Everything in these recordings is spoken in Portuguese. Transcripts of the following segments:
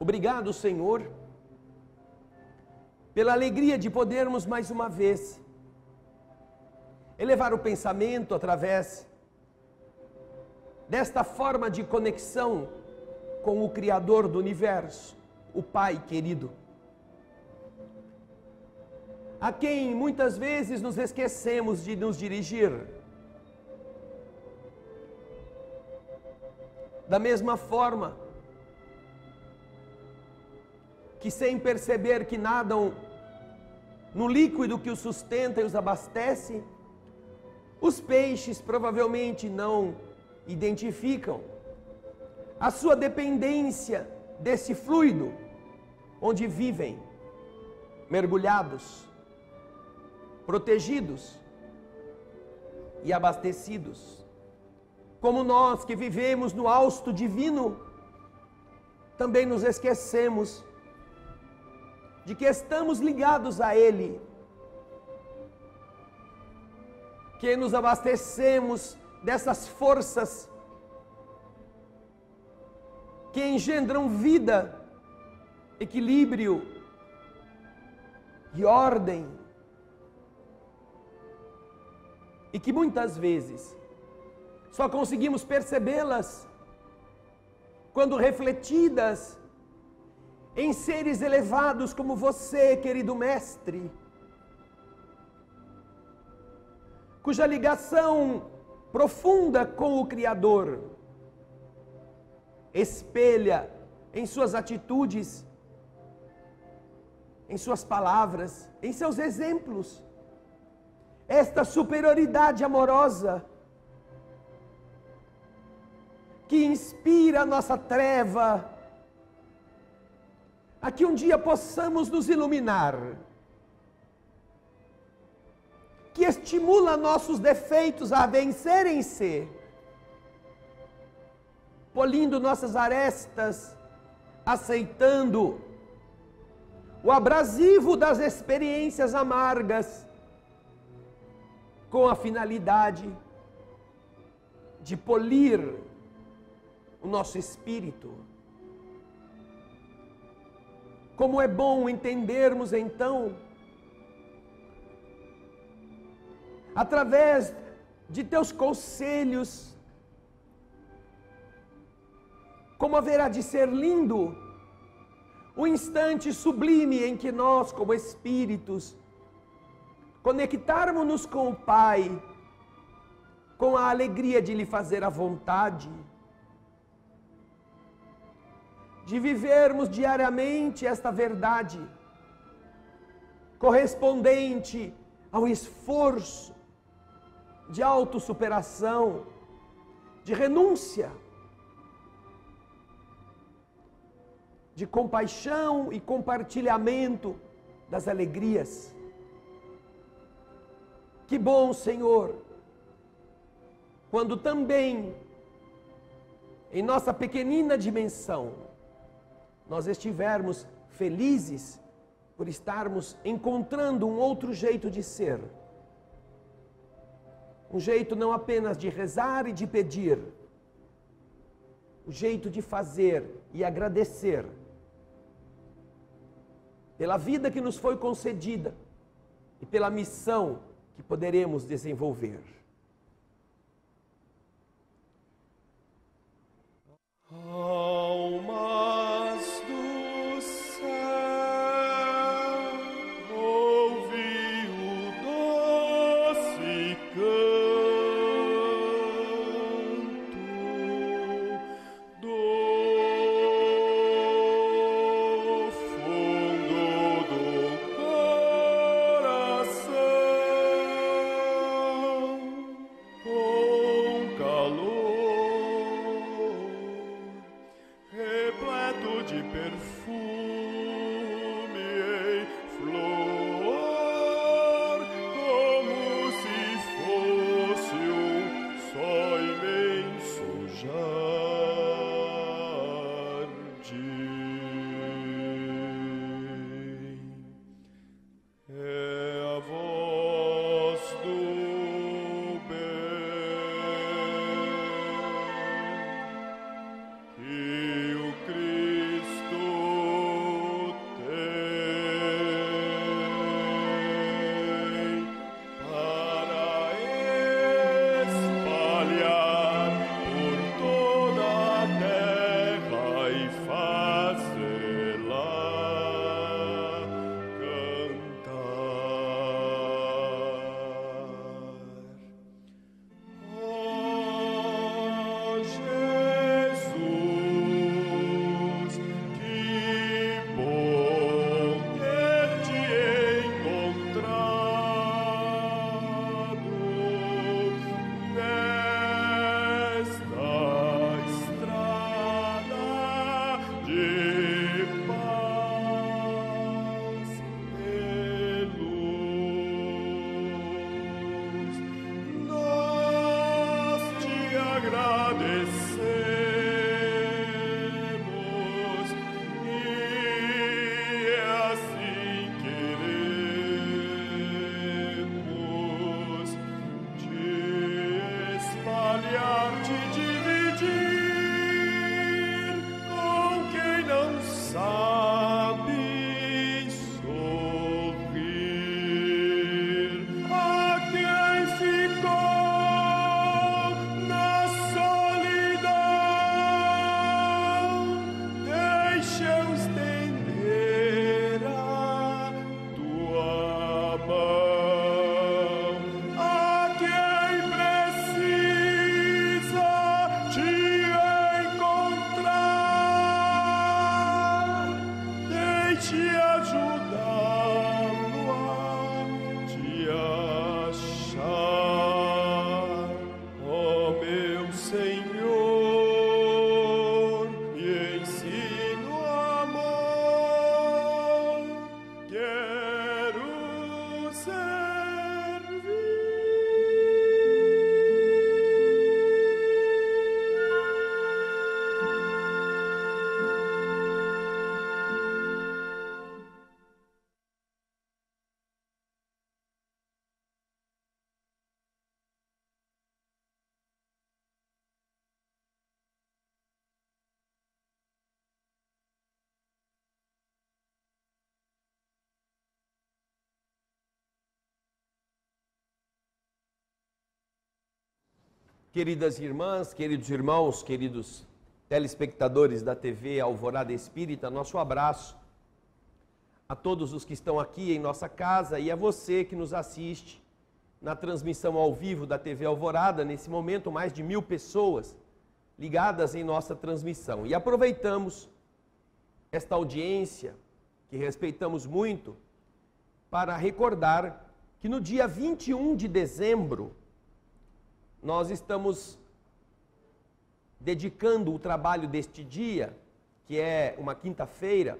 Obrigado, Senhor, pela alegria de podermos mais uma vez elevar o pensamento através desta forma de conexão com o Criador do Universo, o Pai querido, a quem muitas vezes nos esquecemos de nos dirigir. Da mesma forma que, sem perceber que nadam no líquido que os sustenta e os abastece, os peixes provavelmente não identificam a sua dependência desse fluido onde vivem, mergulhados, protegidos e abastecidos. Como nós que vivemos no hausto divino, também nos esquecemos de que estamos ligados a Ele, que nos abastecemos dessas forças que engendram vida, equilíbrio e ordem, e que muitas vezes só conseguimos percebê-las quando refletidas em seres elevados como você, querido Mestre, cuja ligação profunda com o Criador espelha em suas atitudes, em suas palavras, em seus exemplos, esta superioridade amorosa que inspira a nossa treva, a que um dia possamos nos iluminar, que estimula nossos defeitos a vencerem-se, polindo nossas arestas, aceitando o abrasivo das experiências amargas, com a finalidade de polir o nosso espírito. Como é bom entendermos então, através de teus conselhos, como haverá de ser lindo o instante sublime em que nós, como espíritos, conectarmos-nos com o Pai, com a alegria de lhe fazer a vontade, de vivermos diariamente esta verdade, correspondente ao esforço de autossuperação, de renúncia, de compaixão e compartilhamento das alegrias. Que bom, Senhor, quando também, em nossa pequenina dimensão, nós estivermos felizes por estarmos encontrando um outro jeito de ser. Um jeito não apenas de rezar e de pedir, o jeito de fazer e agradecer pela vida que nos foi concedida e pela missão que poderemos desenvolver. Almas do céu, ouvi o doce canto do fundo do coração, com calor repleto de perfume em flor, como se fosse um só imenso jardim. É a voz do bem que o Cristo de paz e luz. Nós te agradecemos e assim queremos te espalhar, te dividir com quem não sabe sorrir. A quem ficou na solidão, deixa eu estender a tua mão. A quem precisa te encontrar, deixe ajudá-lo a te achar. Ó meu Senhor, me ensina o amor, quero servir. Queridas irmãs, queridos irmãos, queridos telespectadores da TV Alvorada Espírita, nosso abraço a todos os que estão aqui em nossa casa e a você que nos assiste na transmissão ao vivo da TV Alvorada. Nesse momento, mais de 1000 pessoas ligadas em nossa transmissão. E aproveitamos esta audiência, que respeitamos muito, para recordar que no dia 21 de dezembro, nós estamos dedicando o trabalho deste dia, que é uma quinta-feira,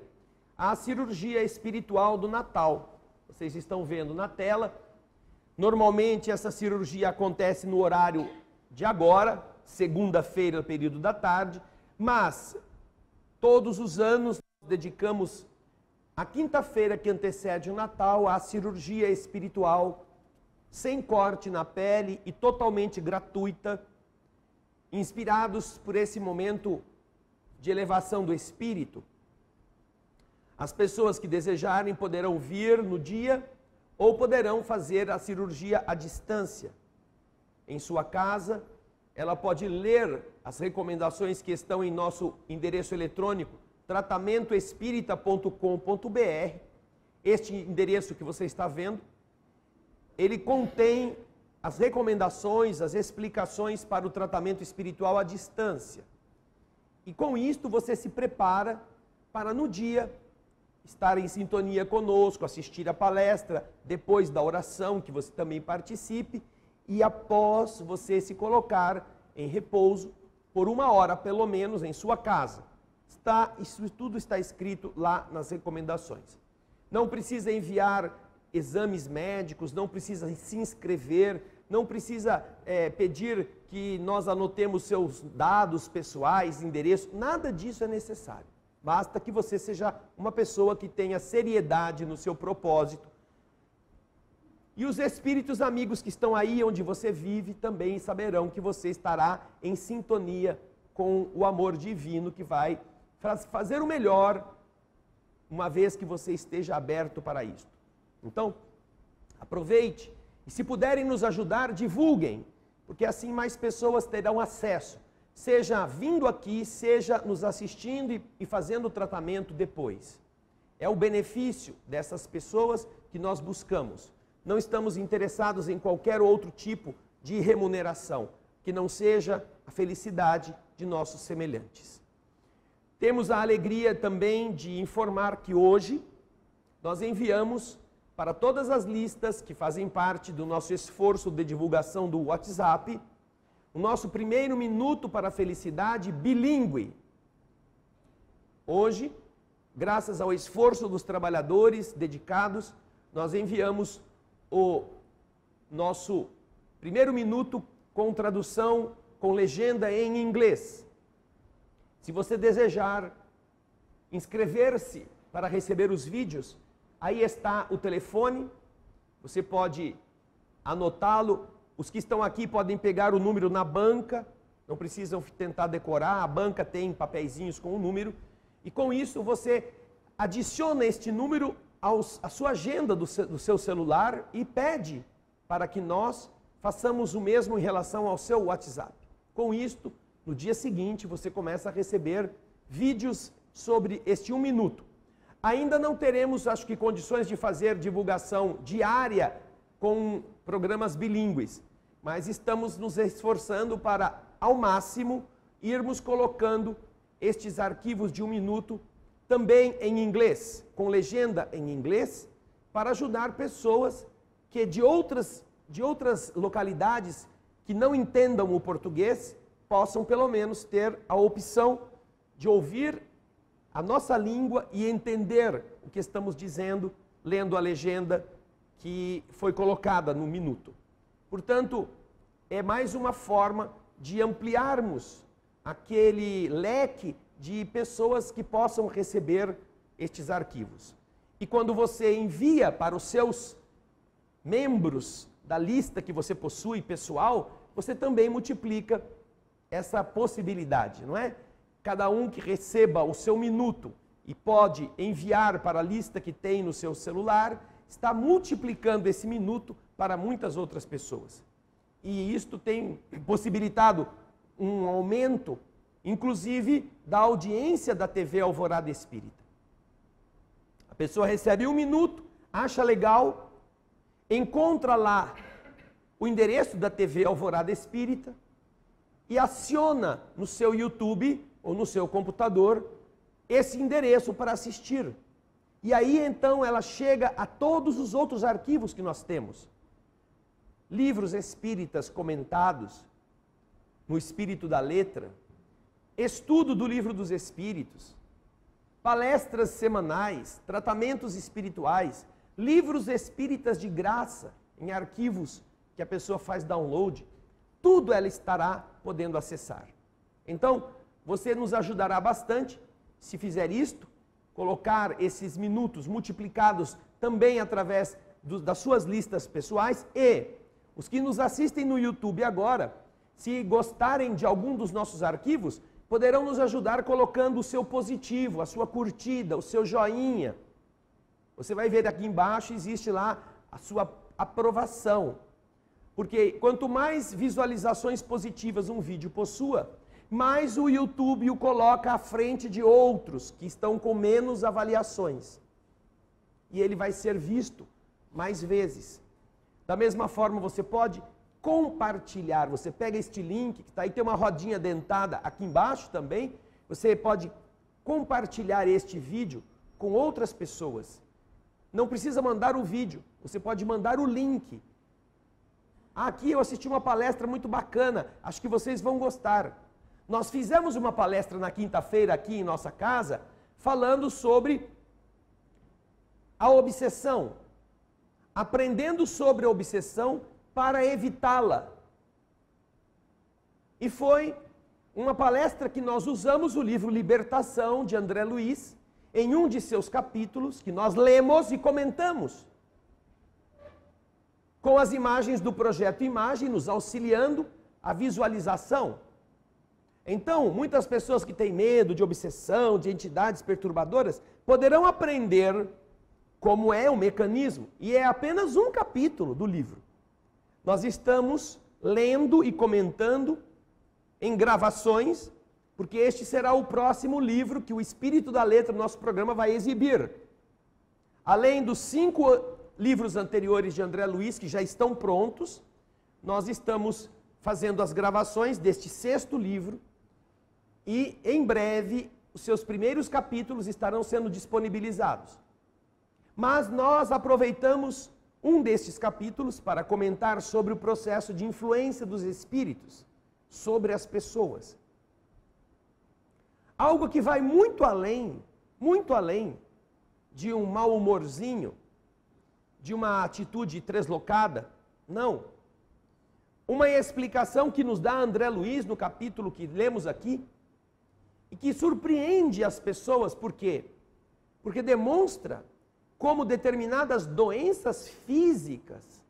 à cirurgia espiritual do Natal. Vocês estão vendo na tela. Normalmente essa cirurgia acontece no horário de agora, segunda-feira, no período da tarde, mas todos os anos dedicamos a quinta-feira que antecede o Natal à cirurgia espiritual sem corte na pele e totalmente gratuita, inspirados por esse momento de elevação do espírito. As pessoas que desejarem poderão vir no dia ou poderão fazer a cirurgia à distância. Em sua casa, ela pode ler as recomendações que estão em nosso endereço eletrônico, tratamentoespírita.com.br. Este endereço que você está vendo, ele contém as recomendações, as explicações para o tratamento espiritual à distância. E com isto você se prepara para no dia estar em sintonia conosco, assistir a palestra, depois da oração, que você também participe, e após você se colocar em repouso por 1 hora, pelo menos, em sua casa. Isso tudo está escrito lá nas recomendações. Não precisa enviar exames médicos, não precisa se inscrever, não precisa pedir que nós anotemos seus dados pessoais, endereço, nada disso é necessário. Basta que você seja uma pessoa que tenha seriedade no seu propósito. E os espíritos amigos que estão aí onde você vive também saberão que você estará em sintonia com o amor divino que vai fazer o melhor, uma vez que você esteja aberto para isso. Então, aproveite e se puderem nos ajudar, divulguem, porque assim mais pessoas terão acesso, seja vindo aqui, seja nos assistindo e fazendo o tratamento depois. É o benefício dessas pessoas que nós buscamos. Não estamos interessados em qualquer outro tipo de remuneração, que não seja a felicidade de nossos semelhantes. Temos a alegria também de informar que hoje nós enviamos para todas as listas que fazem parte do nosso esforço de divulgação do WhatsApp, o nosso primeiro minuto para a felicidade bilíngue. Hoje, graças ao esforço dos trabalhadores dedicados, nós enviamos o nosso primeiro minuto com tradução, com legenda em inglês. Se você desejar inscrever-se para receber os vídeos, aí está o telefone, você pode anotá-lo. Os que estão aqui podem pegar o número na banca, não precisam tentar decorar, a banca tem papeizinhos com o número, e com isso você adiciona este número à sua agenda do seu celular e pede para que nós façamos o mesmo em relação ao seu WhatsApp. Com isto, no dia seguinte, você começa a receber vídeos sobre este 1 minuto. Ainda não teremos, acho que, condições de fazer divulgação diária com programas bilíngues, mas estamos nos esforçando para, ao máximo, irmos colocando estes arquivos de 1 minuto também em inglês, com legenda em inglês, para ajudar pessoas que de outras localidades que não entendam o português, possam pelo menos ter a opção de ouvir a nossa língua e entender o que estamos dizendo, lendo a legenda que foi colocada no minuto. Portanto, é mais uma forma de ampliarmos aquele leque de pessoas que possam receber estes arquivos. E quando você envia para os seus membros da lista que você possui pessoal, você também multiplica essa possibilidade, não é? Cada um que receba o seu minuto e pode enviar para a lista que tem no seu celular, está multiplicando esse minuto para muitas outras pessoas. E isto tem possibilitado um aumento, inclusive, da audiência da TV Alvorada Espírita. A pessoa recebe 1 minuto, acha legal, encontra lá o endereço da TV Alvorada Espírita e aciona no seu YouTube ou no seu computador esse endereço para assistir. E aí então ela chega a todos os outros arquivos que nós temos. Livros espíritas comentados no Espírito da Letra, estudo do Livro dos Espíritos, palestras semanais, tratamentos espirituais, livros espíritas de graça em arquivos que a pessoa faz download, tudo ela estará podendo acessar. Então, você nos ajudará bastante se fizer isto, colocar esses minutos multiplicados também através das suas listas pessoais, e os que nos assistem no YouTube agora, se gostarem de algum dos nossos arquivos, poderão nos ajudar colocando o seu positivo, a sua curtida, o seu joinha. Você vai ver aqui embaixo, existe lá a sua aprovação. Porque quanto mais visualizações positivas um vídeo possua, mais o YouTube o coloca à frente de outros que estão com menos avaliações. E ele vai ser visto mais vezes. Da mesma forma, você pode compartilhar. Você pega este link, que está aí, tem uma rodinha dentada aqui embaixo também. Você pode compartilhar este vídeo com outras pessoas. Não precisa mandar o vídeo, você pode mandar o link. Aqui eu assisti uma palestra muito bacana, acho que vocês vão gostar. Nós fizemos uma palestra na quinta-feira aqui em nossa casa, falando sobre a obsessão, aprendendo sobre a obsessão para evitá-la. E foi uma palestra que nós usamos o livro Libertação, de André Luiz, em um de seus capítulos, que nós lemos e comentamos, com as imagens do Projeto Imagem, nos auxiliando a visualização. Então, muitas pessoas que têm medo de obsessão, de entidades perturbadoras, poderão aprender como é o mecanismo. E é apenas um capítulo do livro. Nós estamos lendo e comentando em gravações, porque este será o próximo livro que o Espírito da Letra, nosso programa, vai exibir. Além dos 5 livros anteriores de André Luiz, que já estão prontos, nós estamos fazendo as gravações deste 6º livro, e em breve os seus primeiros capítulos estarão sendo disponibilizados. Mas nós aproveitamos um destes capítulos para comentar sobre o processo de influência dos espíritos sobre as pessoas. Algo que vai muito além de um mau humorzinho, de uma atitude treslocada. Não. Uma explicação que nos dá André Luiz no capítulo que lemos aqui, e que surpreende as pessoas, por quê? Porque demonstra como determinadas doenças físicas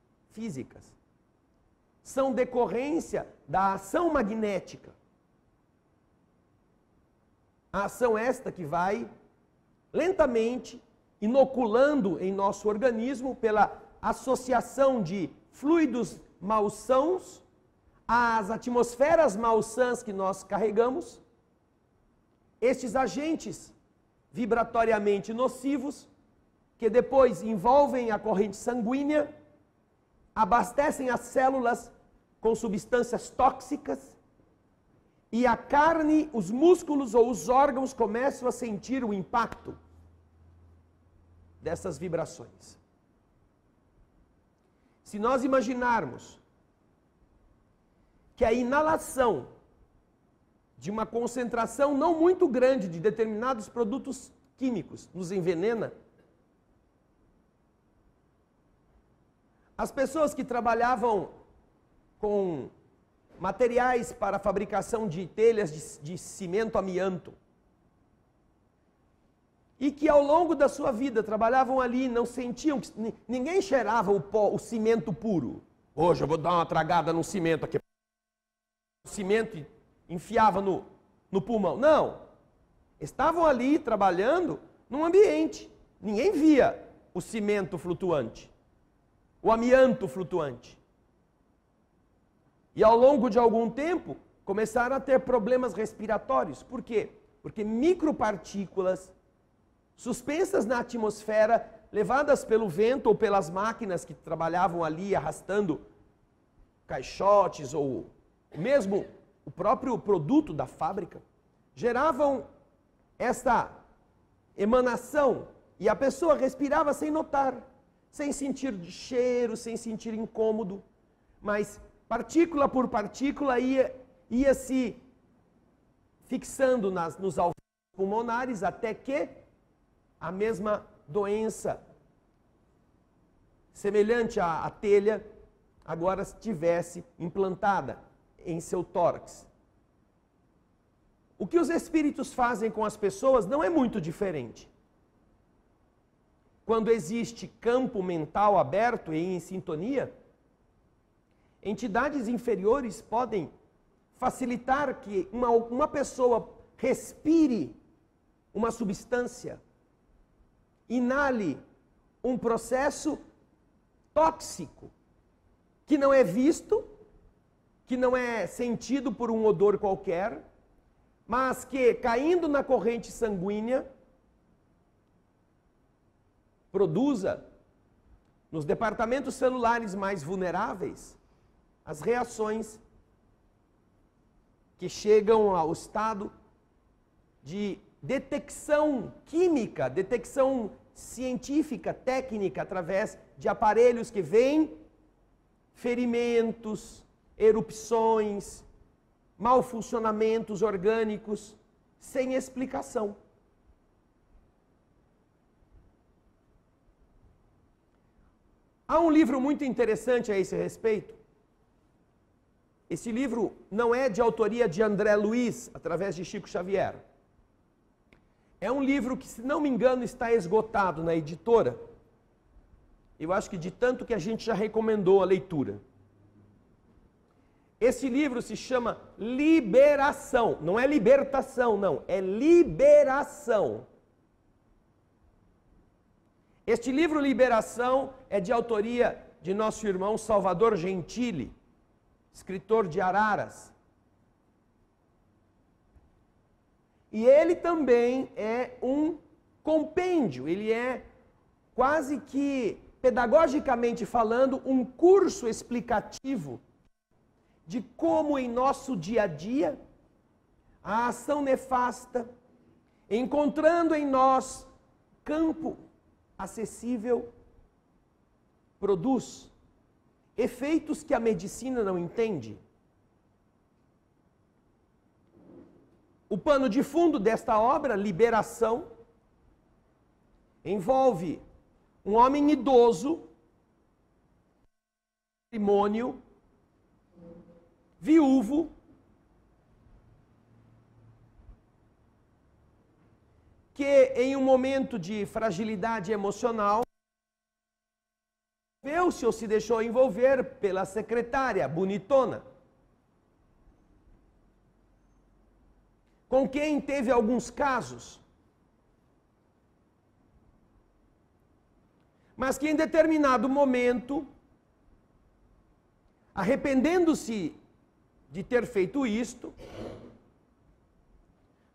são decorrência da ação magnética. A ação esta que vai lentamente inoculando em nosso organismo pela associação de fluidos malsãos às atmosferas malsãs que nós carregamos. Estes agentes vibratoriamente nocivos, que depois envolvem a corrente sanguínea, abastecem as células com substâncias tóxicas, e a carne, os músculos ou os órgãos começam a sentir o impacto dessas vibrações. Se nós imaginarmos que a inalação de uma concentração não muito grande de determinados produtos químicos nos envenena, as pessoas que trabalhavam com materiais para a fabricação de telhas de cimento amianto, e que ao longo da sua vida trabalhavam ali, não sentiam, ninguém cheirava o cimento puro. Hoje eu vou dar uma tragada no cimento aqui. O cimento enfiava no pulmão. Não. Estavam ali trabalhando num ambiente. Ninguém via o cimento flutuante, o amianto flutuante. E ao longo de algum tempo, começaram a ter problemas respiratórios. Por quê? Porque micropartículas suspensas na atmosfera, levadas pelo vento ou pelas máquinas que trabalhavam ali arrastando caixotes ou mesmo o próprio produto da fábrica, geravam essa emanação e a pessoa respirava sem notar, sem sentir cheiro, sem sentir incômodo, mas partícula por partícula ia se fixando nos alvéolos pulmonares até que a mesma doença, semelhante à telha, agora estivesse implantada em seu tórax. O que os espíritos fazem com as pessoas não é muito diferente. Quando existe campo mental aberto e em sintonia, entidades inferiores podem facilitar que uma pessoa respire uma substância, inale um processo tóxico, que não é visto, que não é sentido por um odor qualquer, mas que, caindo na corrente sanguínea, produza, nos departamentos celulares mais vulneráveis, as reações que chegam ao estado de detecção química, detecção científica, técnica, através de aparelhos que veem ferimentos, erupções, mal funcionamentos orgânicos, sem explicação. Há um livro muito interessante a esse respeito. Esse livro não é de autoria de André Luiz, através de Chico Xavier. É um livro que, se não me engano, está esgotado na editora. Eu acho que de tanto que a gente já recomendou a leitura. Esse livro se chama Liberação. Não é libertação, não. É liberação. Este livro, Liberação, é de autoria de nosso irmão Salvador Gentili, escritor de Araras. E ele também é um compêndio, ele é quase que, pedagogicamente falando, um curso explicativo de como em nosso dia a dia a ação nefasta, encontrando em nós campo acessível, produz efeitos que a medicina não entende. O pano de fundo desta obra, Liberação, envolve um homem idoso, matrimônio, viúvo, que em um momento de fragilidade emocional, envolveu-se ou se deixou envolver pela secretária, bonitona, com quem teve alguns casos, mas que em determinado momento, arrependendo-se de ter feito isto,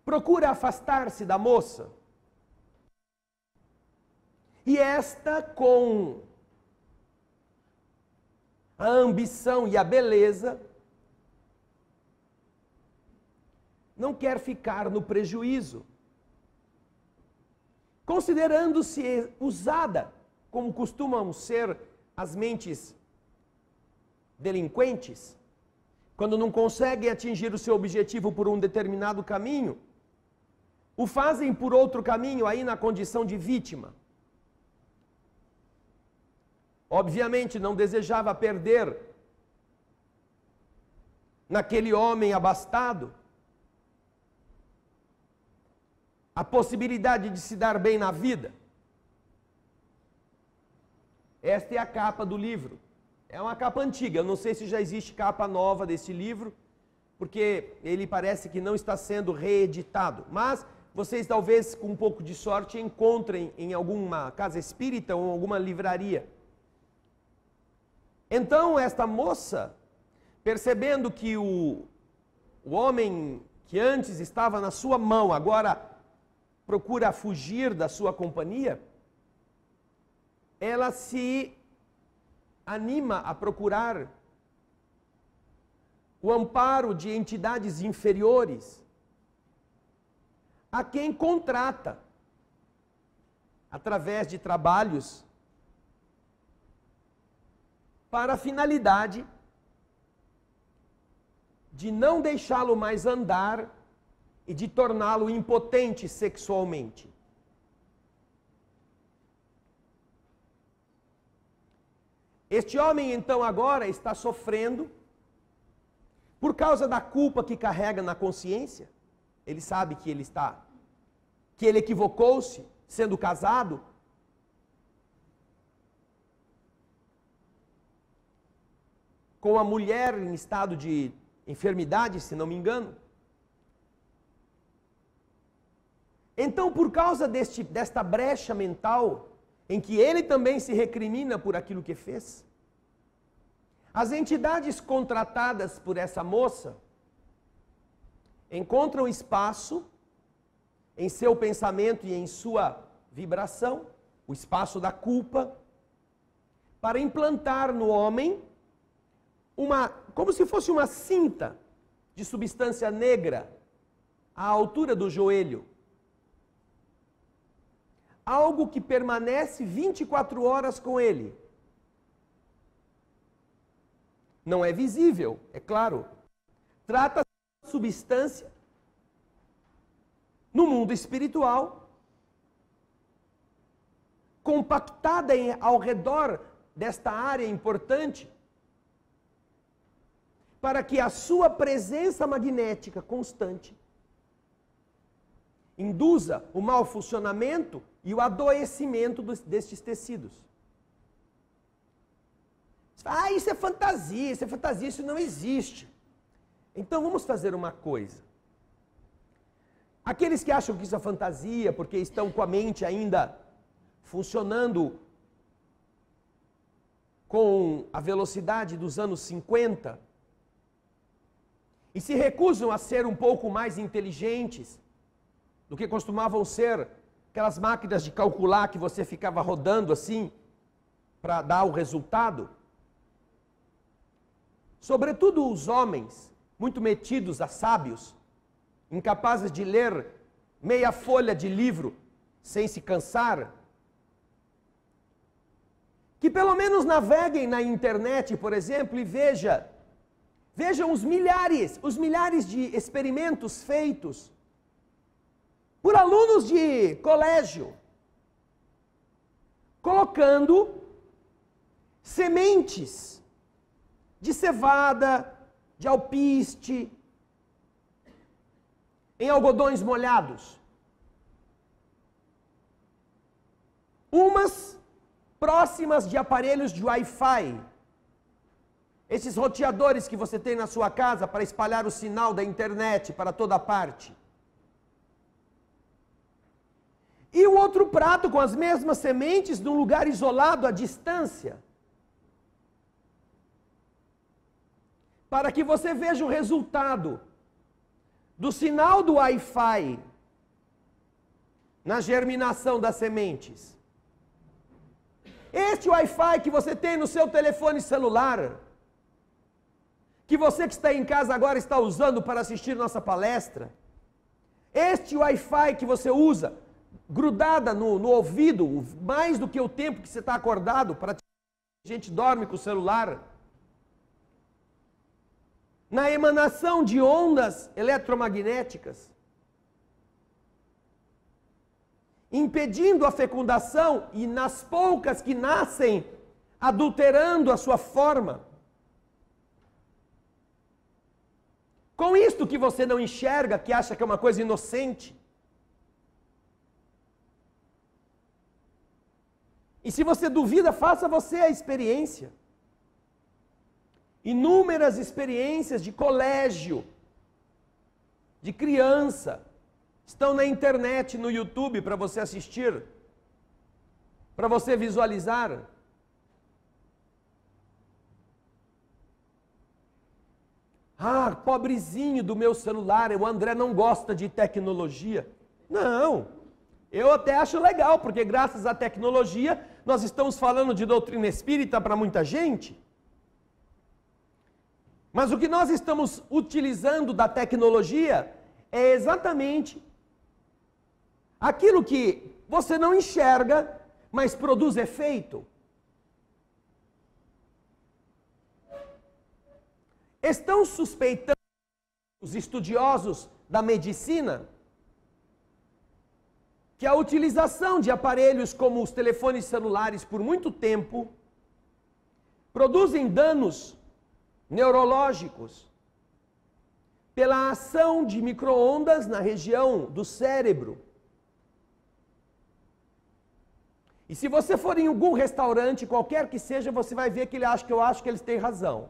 procura afastar-se da moça. E esta, com a ambição e a beleza, não quer ficar no prejuízo, considerando-se usada, como costumam ser as mentes delinquentes, quando não conseguem atingir o seu objetivo por um determinado caminho, o fazem por outro caminho, aí na condição de vítima. Obviamente não desejava perder naquele homem abastado a possibilidade de se dar bem na vida. Esta é a capa do livro. É uma capa antiga, eu não sei se já existe capa nova desse livro, porque ele parece que não está sendo reeditado. Mas vocês talvez, com um pouco de sorte, encontrem em alguma casa espírita ou alguma livraria. Então, esta moça, percebendo que o homem que antes estava na sua mão, agora procura fugir da sua companhia, ela se anima a procurar o amparo de entidades inferiores, a quem contrata, através de trabalhos, para a finalidade de não deixá-lo mais andar e de torná-lo impotente sexualmente. Este homem, então, agora está sofrendo por causa da culpa que carrega na consciência. Ele sabe que ele equivocou-se sendo casado. Com a mulher em estado de enfermidade, se não me engano. Então, por causa desta brecha mental, em que ele também se recrimina por aquilo que fez, as entidades contratadas por essa moça encontram espaço em seu pensamento e em sua vibração, o espaço da culpa, para implantar no homem como se fosse uma cinta de substância negra à altura do joelho. Algo que permanece 24 horas com ele. Não é visível, é claro. Trata-se de substância no mundo espiritual, compactada ao redor desta área importante, para que a sua presença magnética constante induza o mau funcionamento e o adoecimento destes tecidos. Isso é fantasia, isso não existe. Então vamos fazer uma coisa. Aqueles que acham que isso é fantasia, porque estão com a mente ainda funcionando com a velocidade dos anos 50, e se recusam a ser um pouco mais inteligentes do que costumavam ser aquelas máquinas de calcular que você ficava rodando assim para dar o resultado. Sobretudo os homens, muito metidos a sábios, incapazes de ler meia folha de livro sem se cansar, que pelo menos naveguem na internet, por exemplo, e vejam os milhares de experimentos feitos alunos de colégio, colocando sementes de cevada, de alpiste, em algodões molhados. Umas próximas de aparelhos de Wi-Fi. Esses roteadores que você tem na sua casa para espalhar o sinal da internet para toda parte. E o outro prato com as mesmas sementes num lugar isolado à distância. Para que você veja o resultado do sinal do Wi-Fi na germinação das sementes. Este Wi-Fi que você tem no seu telefone celular, que você que está em casa agora está usando para assistir nossa palestra, este Wi-Fi que você usa, grudada no ouvido, mais do que o tempo que você está acordado, para a gente dorme com o celular, na emanação de ondas eletromagnéticas, impedindo a fecundação e nas poucas que nascem, adulterando a sua forma. Com isto que você não enxerga, que acha que é uma coisa inocente. E se você duvida, faça você a experiência. Inúmeras experiências de colégio, de criança, estão na internet, no YouTube, para você assistir, para você visualizar. Ah, pobrezinho do meu celular, o André não gosta de tecnologia. Não, eu até acho legal, porque graças à tecnologia, nós estamos falando de doutrina espírita para muita gente. Mas o que nós estamos utilizando da tecnologia é exatamente aquilo que você não enxerga, mas produz efeito. Estão suspeitando os estudiosos da medicina que a utilização de aparelhos como os telefones celulares por muito tempo produzem danos neurológicos pela ação de micro-ondas na região do cérebro. E se você for em algum restaurante, qualquer que seja, você vai ver que eu acho que eles têm razão.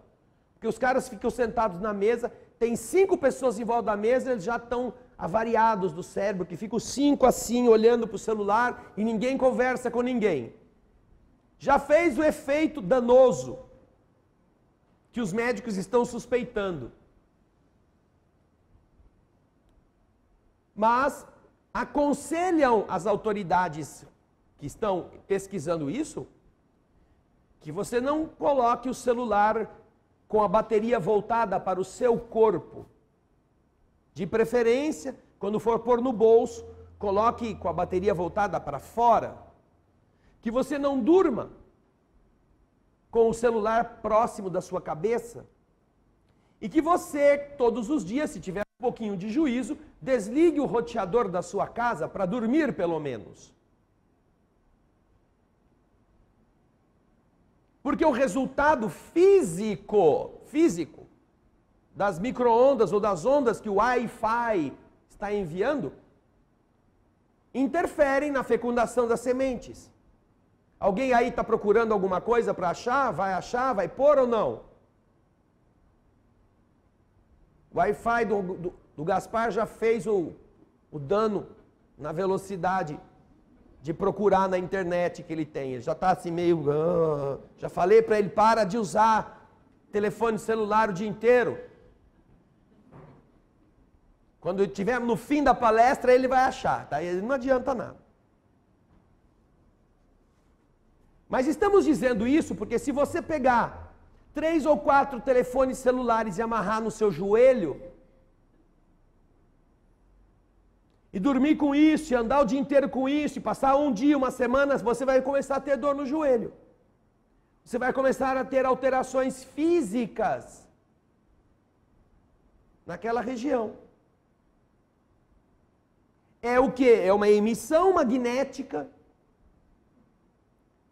Porque os caras ficam sentados na mesa, tem 5 pessoas em volta da mesa, eles já estão avariados do cérebro, que ficam 5 assim, olhando para o celular e ninguém conversa com ninguém. Já fez o efeito danoso que os médicos estão suspeitando. Mas aconselham as autoridades que estão pesquisando isso, que você não coloque o celular com a bateria voltada para o seu corpo. De preferência, quando for pôr no bolso, coloque com a bateria voltada para fora. Que você não durma com o celular próximo da sua cabeça. E que você, todos os dias, se tiver um pouquinho de juízo, desligue o roteador da sua casa para dormir pelo menos. Porque o resultado físico das micro-ondas ou das ondas que o Wi-Fi está enviando interferem na fecundação das sementes. Alguém aí está procurando alguma coisa para achar, vai pôr ou não? O Wi-Fi do Gaspar já fez o dano na velocidade de procurar na internet que ele tem. Ele já está assim meio... já falei para ele, para de usar telefone celular o dia inteiro. Quando estiver no fim da palestra, ele vai achar. Tá? Não adianta nada. Mas estamos dizendo isso porque se você pegar 3 ou 4 telefones celulares e amarrar no seu joelho, e dormir com isso, e andar o dia inteiro com isso, e passar um dia, uma semana, você vai começar a ter dor no joelho. Você vai começar a ter alterações físicas naquela região. é o quê? É uma emissão magnética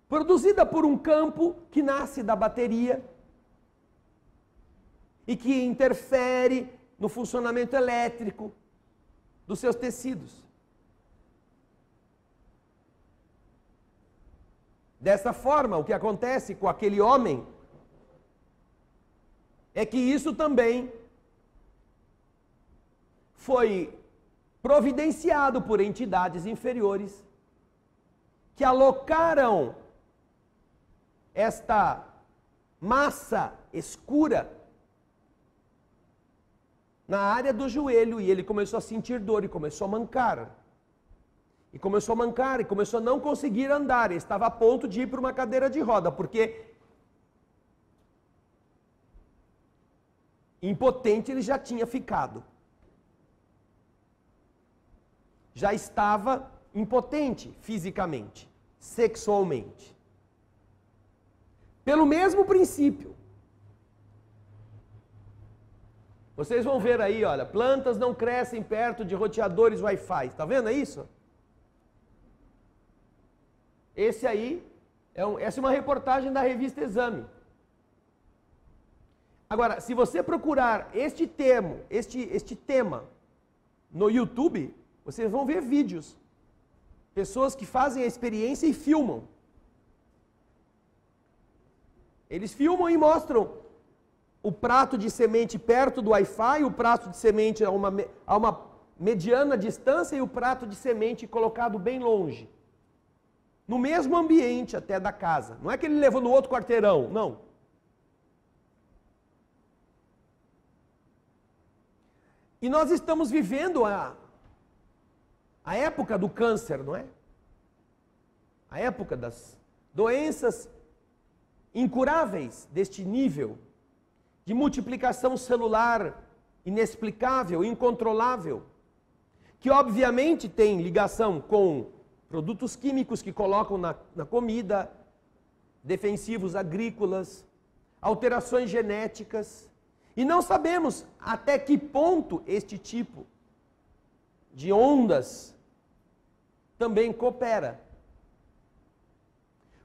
produzida por um campo que nasce da bateria e que interfere no funcionamento elétrico dos seus tecidos. Dessa forma, o que acontece com aquele homem é que isso também foi providenciado por entidades inferiores que alocaram esta massa escura na área do joelho, e ele começou a sentir dor e começou a mancar. E começou a mancar e começou a não conseguir andar. Ele estava a ponto de ir para uma cadeira de roda, porque impotente ele já tinha ficado. Já estava impotente fisicamente, sexualmente. Pelo mesmo princípio. Vocês vão ver aí, olha, plantas não crescem perto de roteadores Wi-Fi. Está vendo isso? Esse aí, essa é uma reportagem da revista Exame. Agora, se você procurar este tema no YouTube, vocês vão ver vídeos. Pessoas que fazem a experiência e filmam. Eles filmam e mostram o prato de semente perto do Wi-Fi, o prato de semente a uma mediana distância e o prato de semente colocado bem longe. No mesmo ambiente até da casa. Não é que ele levou no outro quarteirão, não. E nós estamos vivendo a época do câncer, não é? A época das doenças incuráveis deste nível de multiplicação celular inexplicável, incontrolável, que obviamente tem ligação com produtos químicos que colocam na comida, defensivos agrícolas, alterações genéticas, e não sabemos até que ponto este tipo de ondas também coopera.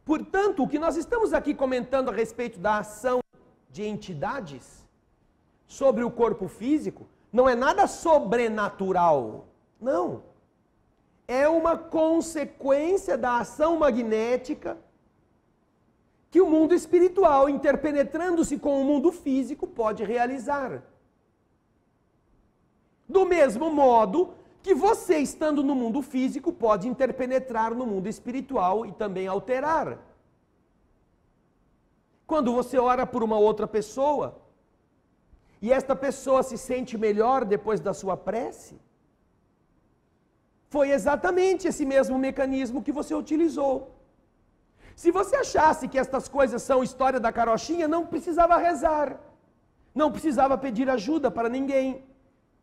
Portanto, o que nós estamos aqui comentando a respeito da ação de entidades sobre o corpo físico não é nada sobrenatural, não. É uma consequência da ação magnética que o mundo espiritual, interpenetrando-se com o mundo físico, pode realizar. Do mesmo modo que você, estando no mundo físico, pode interpenetrar no mundo espiritual e também alterar. Quando você ora por uma outra pessoa, e esta pessoa se sente melhor depois da sua prece, foi exatamente esse mesmo mecanismo que você utilizou. Se você achasse que estas coisas são história da carochinha, não precisava rezar. Não precisava pedir ajuda para ninguém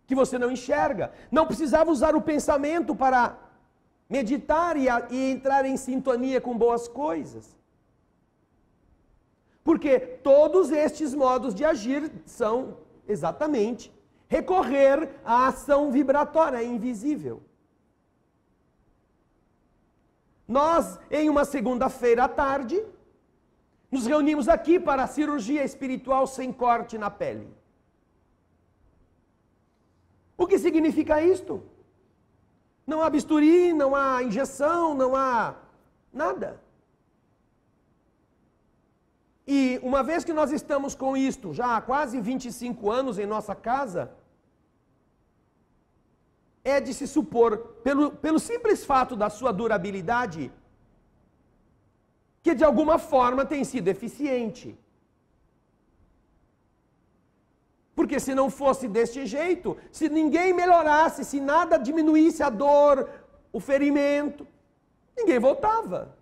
que você não enxerga. Não precisava usar o pensamento para meditar e entrar em sintonia com boas coisas. Porque todos estes modos de agir são exatamente recorrer à ação vibratória invisível. Nós, em uma segunda-feira à tarde, nos reunimos aqui para a cirurgia espiritual sem corte na pele. O que significa isto? Não há bisturi, não há injeção, não há nada. E uma vez que nós estamos com isto já há quase 25 anos em nossa casa, é de se supor, pelo simples fato da sua durabilidade, que de alguma forma tem sido eficiente. Porque se não fosse deste jeito, se ninguém melhorasse, se nada diminuísse a dor, o ferimento, ninguém voltava.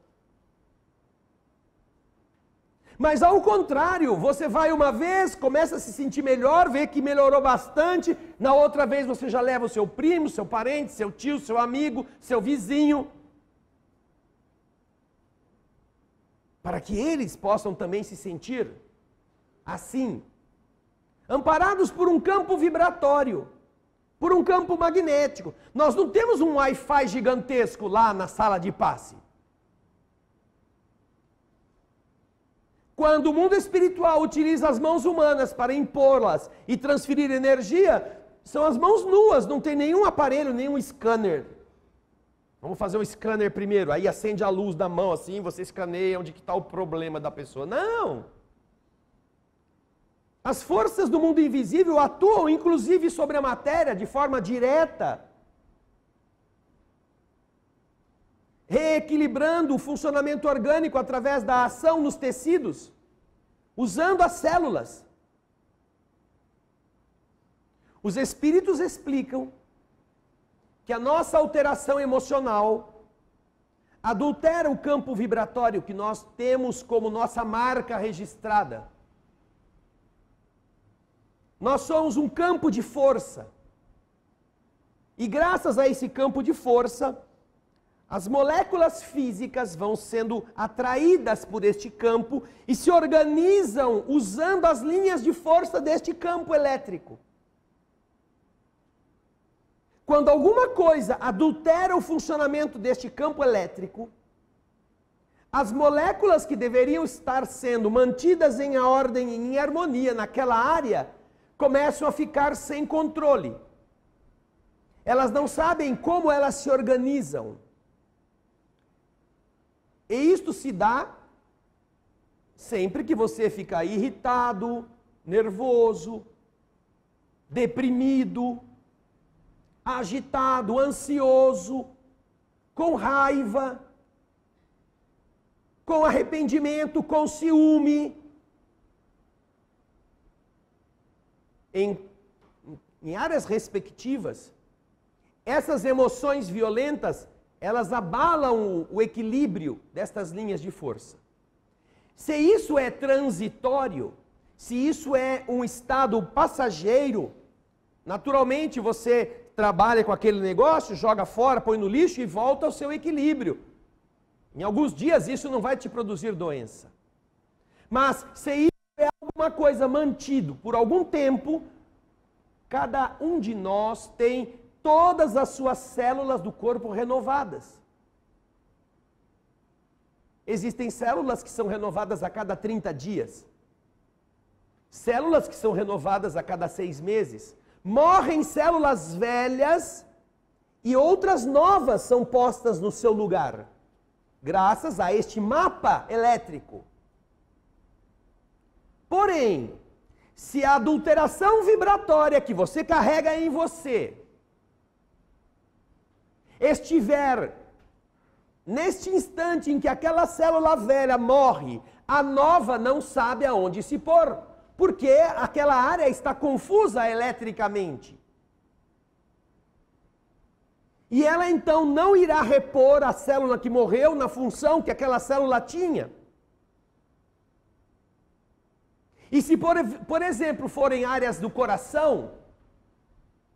Mas ao contrário, você vai uma vez, começa a se sentir melhor, vê que melhorou bastante, na outra vez você já leva o seu primo, seu parente, seu tio, seu amigo, seu vizinho, para que eles possam também se sentir assim, amparados por um campo vibratório, por um campo magnético. Nós não temos um Wi-Fi gigantesco lá na sala de passe. Quando o mundo espiritual utiliza as mãos humanas para impô-las e transferir energia, são as mãos nuas, não tem nenhum aparelho, nenhum scanner. Vamos fazer um scanner primeiro, aí acende a luz da mão assim, você escaneia onde está o problema da pessoa. Não! As forças do mundo invisível atuam inclusive sobre a matéria de forma direta, reequilibrando o funcionamento orgânico através da ação nos tecidos, usando as células. Os espíritos explicam que a nossa alteração emocional adultera o campo vibratório que nós temos como nossa marca registrada. Nós somos um campo de força. E graças a esse campo de força, as moléculas físicas vão sendo atraídas por este campo e se organizam usando as linhas de força deste campo elétrico. Quando alguma coisa adultera o funcionamento deste campo elétrico, as moléculas que deveriam estar sendo mantidas em ordem, em harmonia naquela área, começam a ficar sem controle. Elas não sabem como elas se organizam. E isto se dá sempre que você fica irritado, nervoso, deprimido, agitado, ansioso, com raiva, com arrependimento, com ciúme. Em áreas respectivas, essas emoções violentas, elas abalam o equilíbrio destas linhas de força. Se isso é transitório, se isso é um estado passageiro, naturalmente você trabalha com aquele negócio, joga fora, põe no lixo e volta ao seu equilíbrio. Em alguns dias isso não vai te produzir doença. Mas se isso é alguma coisa mantido por algum tempo, cada um de nós tem todas as suas células do corpo renovadas. Existem células que são renovadas a cada 30 dias. Células que são renovadas a cada 6 meses. Morrem células velhas e outras novas são postas no seu lugar, graças a este mapa elétrico. Porém, se a adulteração vibratória que você carrega em você estiver neste instante em que aquela célula velha morre, a nova não sabe aonde se pôr, porque aquela área está confusa eletricamente. E ela então não irá repor a célula que morreu na função que aquela célula tinha. E se, por exemplo, forem áreas do coração,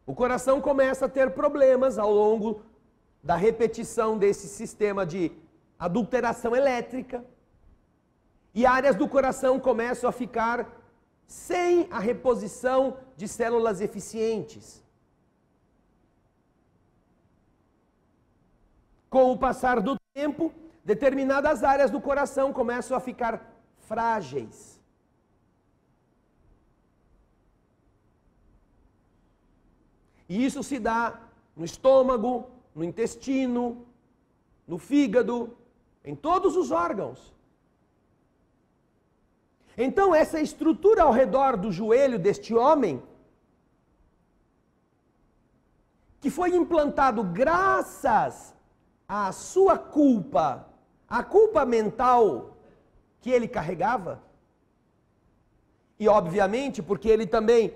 o coração começa a ter problemas ao longo da repetição desse sistema de adulteração elétrica. E áreas do coração começam a ficar sem a reposição de células eficientes. Com o passar do tempo, determinadas áreas do coração começam a ficar frágeis. E isso se dá no estômago, no intestino, no fígado, em todos os órgãos. Então, essa estrutura ao redor do joelho deste homem, que foi implantado graças à sua culpa, a culpa mental que ele carregava, e obviamente porque ele também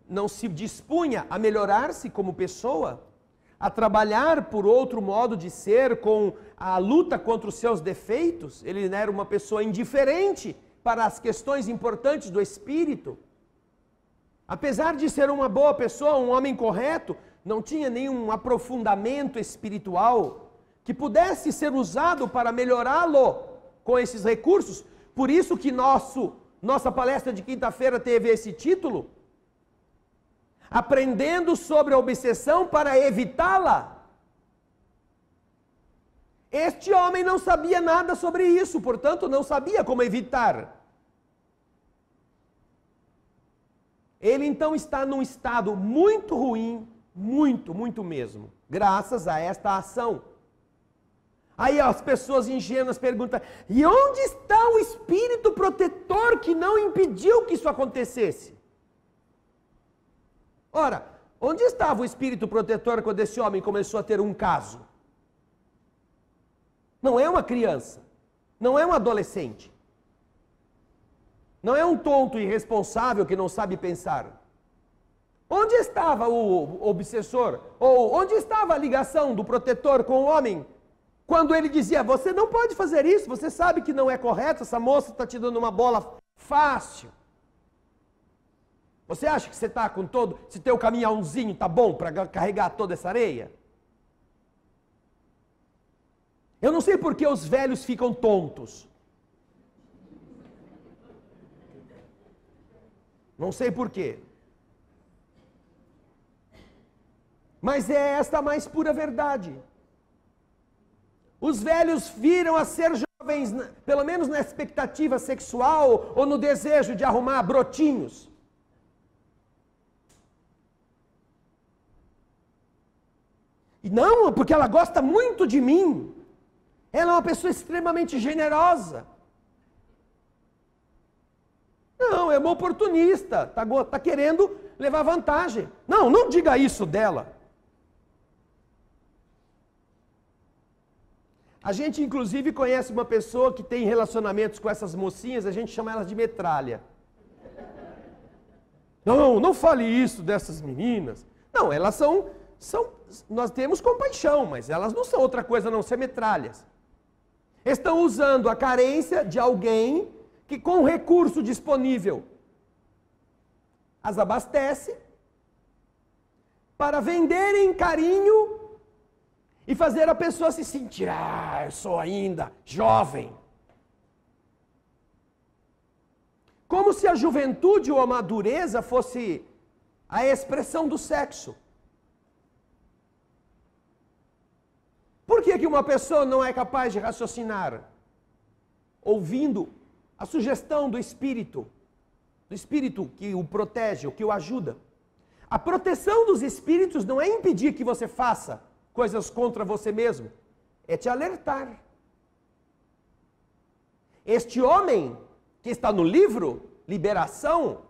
não se dispunha a melhorar-se como pessoa, a trabalhar por outro modo de ser, com a luta contra os seus defeitos, ele era uma pessoa indiferente para as questões importantes do espírito. Apesar de ser uma boa pessoa, um homem correto, não tinha nenhum aprofundamento espiritual que pudesse ser usado para melhorá-lo com esses recursos. Por isso que nossa palestra de quinta-feira teve esse título: aprendendo sobre a obsessão para evitá-la. Este homem não sabia nada sobre isso, portanto, não sabia como evitar. Ele então está num estado muito ruim, muito mesmo, graças a esta ação. Aí as pessoas ingênuas perguntam: e onde está o espírito protetor que não impediu que isso acontecesse? Ora, onde estava o espírito protetor quando esse homem começou a ter um caso? Não é uma criança, não é um adolescente, não é um tonto irresponsável que não sabe pensar. Onde estava o obsessor? Ou onde estava a ligação do protetor com o homem? Quando ele dizia: você não pode fazer isso, você sabe que não é correto, essa moça está te dando uma bola fácil. Você acha que você está com todo, se teu caminhãozinho está bom para carregar toda essa areia? Eu não sei por que os velhos ficam tontos. Não sei por quê. Mas é esta a mais pura verdade. Os velhos viram a ser jovens, pelo menos na expectativa sexual ou no desejo de arrumar brotinhos. E não, porque ela gosta muito de mim. Ela é uma pessoa extremamente generosa. Não, é uma oportunista, tá querendo levar vantagem. Não, não diga isso dela. A gente, inclusive, conhece uma pessoa que tem relacionamentos com essas mocinhas, a gente chama elas de metralha. Não, não fale isso dessas meninas. Não, elas são, nós temos compaixão, mas elas não são outra coisa a não ser metralhas. Estão usando a carência de alguém que, com recurso disponível, as abastece para venderem carinho e fazer a pessoa se sentir: eu sou ainda jovem. Como se a juventude ou a madureza fosse a expressão do sexo. Por que uma pessoa não é capaz de raciocinar? Ouvindo a sugestão do Espírito que o protege, o que o ajuda. A proteção dos Espíritos não é impedir que você faça coisas contra você mesmo, é te alertar. Este homem que está no livro, Liberação,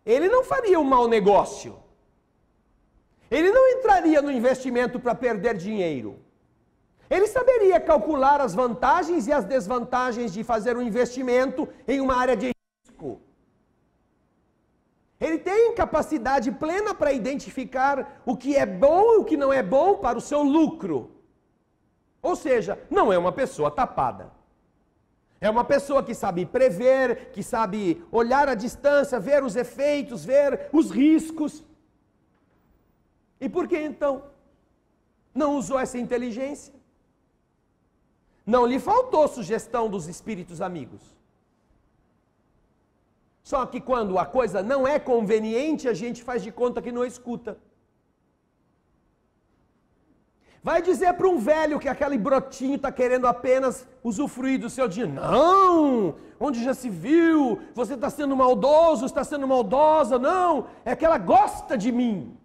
ele não faria um mau negócio. Ele não entraria no investimento para perder dinheiro. Ele saberia calcular as vantagens e as desvantagens de fazer um investimento em uma área de risco. Ele tem capacidade plena para identificar o que é bom e o que não é bom para o seu lucro. Ou seja, não é uma pessoa tapada. É uma pessoa que sabe prever, que sabe olhar à distância, ver os efeitos, ver os riscos. E por que então não usou essa inteligência? Não lhe faltou sugestão dos espíritos amigos. Só que quando a coisa não é conveniente, a gente faz de conta que não escuta. Vai dizer para um velho que aquele brotinho está querendo apenas usufruir do seu dinheiro. Não! Onde já se viu? Você está sendo maldoso, está sendo maldosa. Não! É que ela gosta de mim.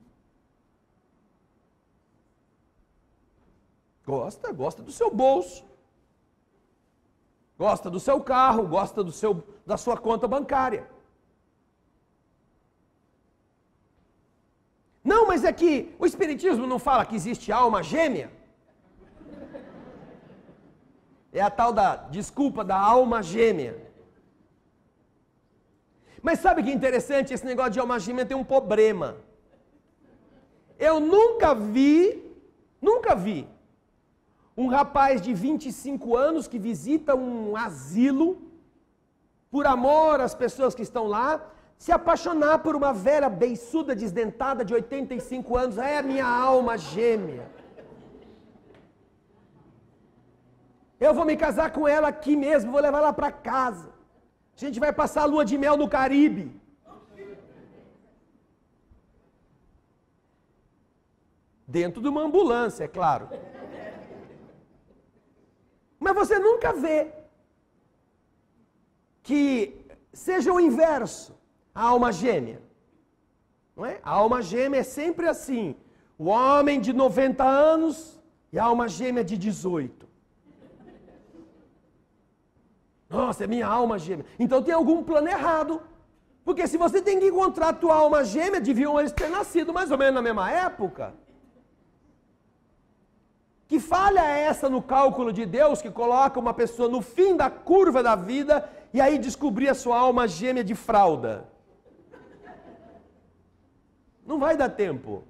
Gosta do seu bolso. Gosta do seu carro, gosta da sua conta bancária. Não, mas é que o Espiritismo não fala que existe alma gêmea? É a tal da desculpa da alma gêmea. Mas sabe que interessante? Esse negócio de alma gêmea tem um problema. Eu nunca vi um rapaz de 25 anos que visita um asilo, por amor às pessoas que estão lá, se apaixonar por uma velha beiçuda desdentada de 85 anos. É a minha alma gêmea. Eu vou me casar com ela aqui mesmo, vou levar ela para casa. A gente vai passar a lua de mel no Caribe. Dentro de uma ambulância, é claro. Mas você nunca vê que seja o inverso, a alma gêmea. Não é? A alma gêmea é sempre assim. O homem de 90 anos e a alma gêmea de 18. Nossa, é minha alma gêmea. Então tem algum plano errado. Porque se você tem que encontrar a tua alma gêmea, deviam eles ter nascido mais ou menos na mesma época. Que falha é essa no cálculo de Deus que coloca uma pessoa no fim da curva da vida e aí descobrir a sua alma gêmea de fralda? Não vai dar tempo.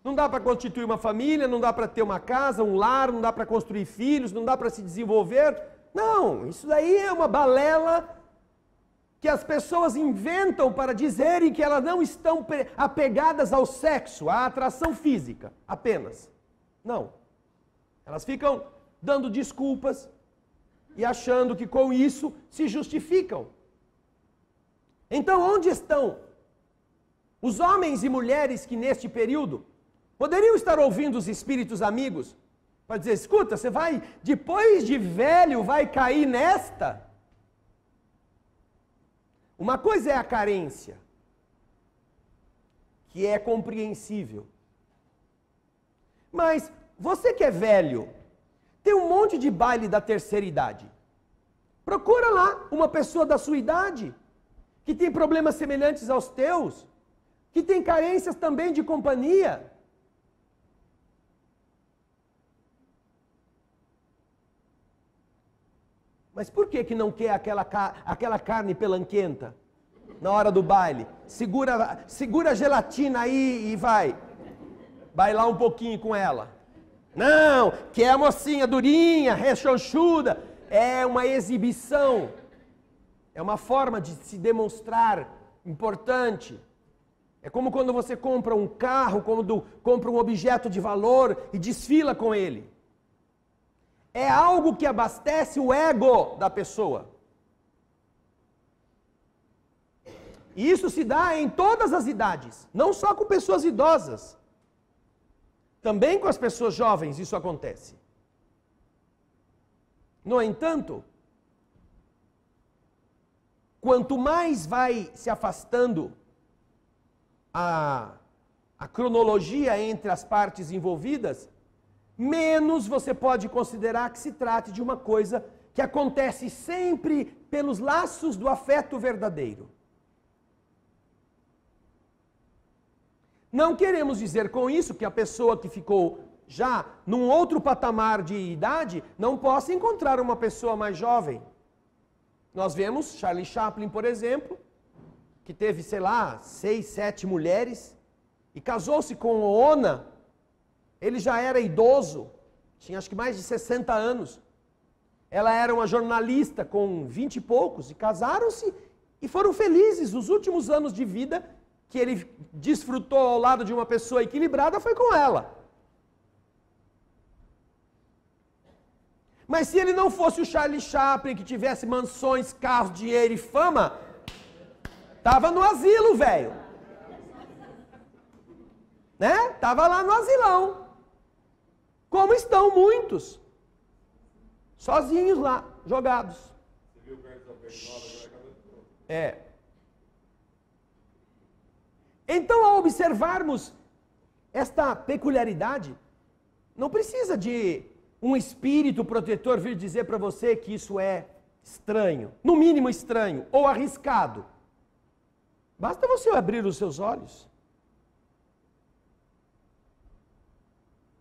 Não dá para constituir uma família, não dá para ter uma casa, um lar, não dá para construir filhos, não dá para se desenvolver. Não, isso daí é uma balela que as pessoas inventam para dizerem que elas não estão apegadas ao sexo, à atração física, apenas. Não. Elas ficam dando desculpas e achando que com isso se justificam. Então, onde estão os homens e mulheres que neste período poderiam estar ouvindo os espíritos amigos para dizer, escuta, você vai, depois de velho, vai cair nesta? Uma coisa é a carência, que é compreensível. Mas você que é velho, tem um monte de baile da terceira idade. Procura lá uma pessoa da sua idade, que tem problemas semelhantes aos teus, que tem carências também de companhia. Mas por que não quer aquela carne pelanquenta na hora do baile? Segura a gelatina aí e vai bailar um pouquinho com ela. Não, quer a mocinha durinha, rechonchuda. É uma exibição. É uma forma de se demonstrar importante. É como quando você compra um carro, quando compra um objeto de valor e desfila com ele. É algo que abastece o ego da pessoa. E isso se dá em todas as idades, não só com pessoas idosas. Também com as pessoas jovens isso acontece. No entanto, quanto mais vai se afastando a cronologia entre as partes envolvidas, menos você pode considerar que se trate de uma coisa que acontece sempre pelos laços do afeto verdadeiro. Não queremos dizer com isso que a pessoa que ficou já num outro patamar de idade não possa encontrar uma pessoa mais jovem. Nós vemos Charlie Chaplin, por exemplo, que teve, 6, 7 mulheres e casou-se com Ona. Ele já era idoso, tinha acho que mais de 60 anos. Ela era uma jornalista com 20 e poucos, e casaram-se e foram felizes. Os últimos anos de vida que ele desfrutou ao lado de uma pessoa equilibrada foi com ela. Mas se ele não fosse o Charlie Chaplin, que tivesse mansões, carros, dinheiro e fama, estava no asilo, velho. Né? Estava lá no asilão. Como estão muitos. Sozinhos lá, jogados. Você viu o Carlos Alberto agora? Então, ao observarmos esta peculiaridade, não precisa de um espírito protetor vir dizer para você que isso é estranho, no mínimo estranho, ou arriscado. Basta você abrir os seus olhos.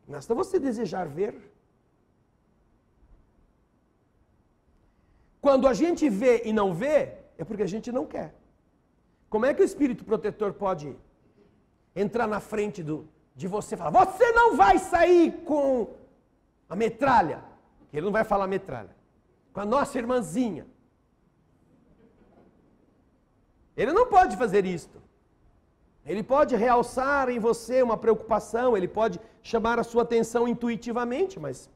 Basta você desejar ver. Quando a gente vê e não vê, é porque a gente não quer. Como é que o espírito protetor pode entrar na frente de você e falar, você não vai sair com a metralha? Ele não vai falar metralha. Com a nossa irmãzinha. Ele não pode fazer isto. Ele pode realçar em você uma preocupação, ele pode chamar a sua atenção intuitivamente, mas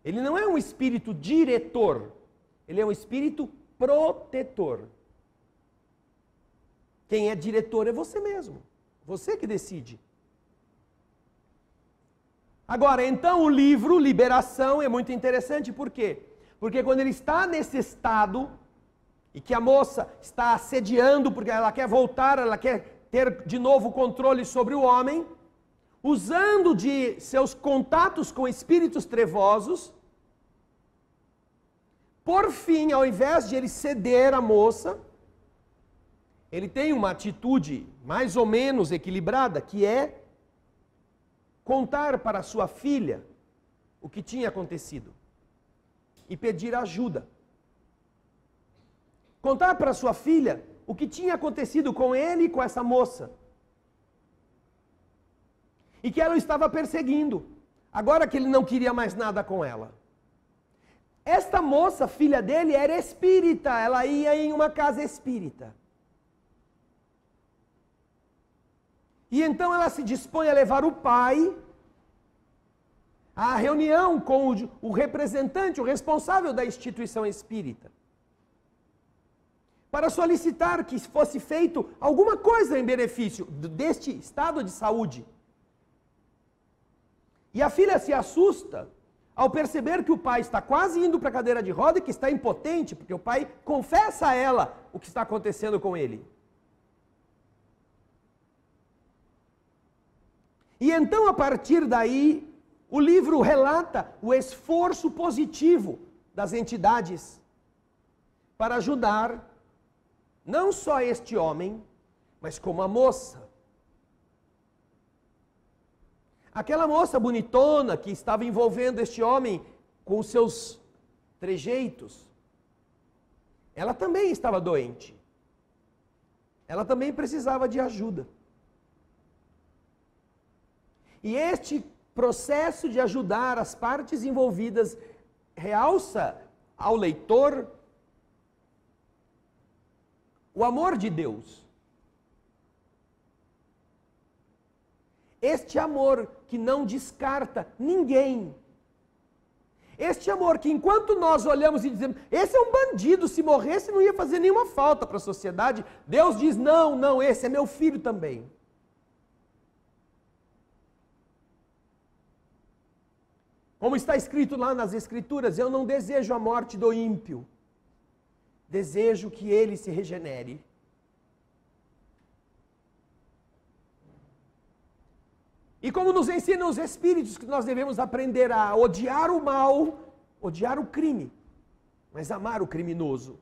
ele não é um espírito diretor, ele é um espírito protetor. Quem é diretor é você mesmo, você que decide. Agora, então o livro Liberação é muito interessante, por quê? Porque quando ele está nesse estado, e que a moça está assediando, porque ela quer voltar, ela quer ter de novo o controle sobre o homem, usando de seus contatos com espíritos trevosos, por fim, ao invés de ele ceder à moça, ele tem uma atitude mais ou menos equilibrada, que é contar para sua filha o que tinha acontecido e pedir ajuda. Contar para sua filha o que tinha acontecido com ele e com essa moça. E que ela o estava perseguindo, agora que ele não queria mais nada com ela. Esta moça, filha dele, era espírita, ela ia em uma casa espírita. E então ela se dispõe a levar o pai à reunião com o representante, o responsável da instituição espírita, para solicitar que fosse feito alguma coisa em benefício deste estado de saúde. E a filha se assusta ao perceber que o pai está quase indo para a cadeira de roda e que está impotente, porque o pai confessa a ela o que está acontecendo com ele. E então, a partir daí, o livro relata o esforço positivo das entidades para ajudar não só este homem, mas como a moça. Aquela moça bonitona que estava envolvendo este homem com os seus trejeitos, ela também estava doente. Ela também precisava de ajuda. E este processo de ajudar as partes envolvidas realça ao leitor o amor de Deus. Este amor que não descarta ninguém. Este amor que enquanto nós olhamos e dizemos, esse é um bandido, se morresse não ia fazer nenhuma falta para a sociedade, Deus diz, não, não, esse é meu filho também. Como está escrito lá nas Escrituras, eu não desejo a morte do ímpio, desejo que ele se regenere. E como nos ensinam os Espíritos, que nós devemos aprender a odiar o mal, odiar o crime, mas amar o criminoso.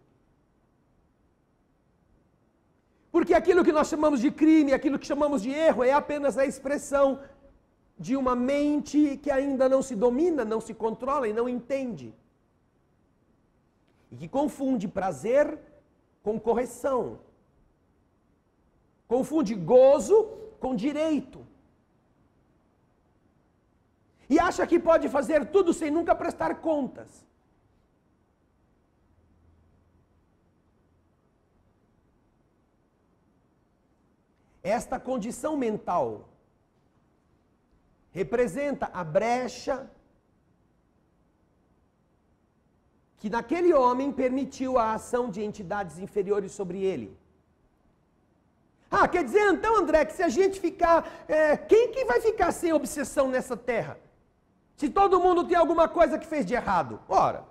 Porque aquilo que nós chamamos de crime, aquilo que chamamos de erro, é apenas a expressão de uma mente que ainda não se domina, não se controla e não entende. E que confunde prazer com correção. Confunde gozo com direito. E acha que pode fazer tudo sem nunca prestar contas. Esta condição mental representa a brecha que naquele homem permitiu a ação de entidades inferiores sobre ele. Ah, quer dizer então, André, que se a gente ficar... quem que vai ficar sem obsessão nessa terra? Se todo mundo tem alguma coisa que fez de errado? Ora,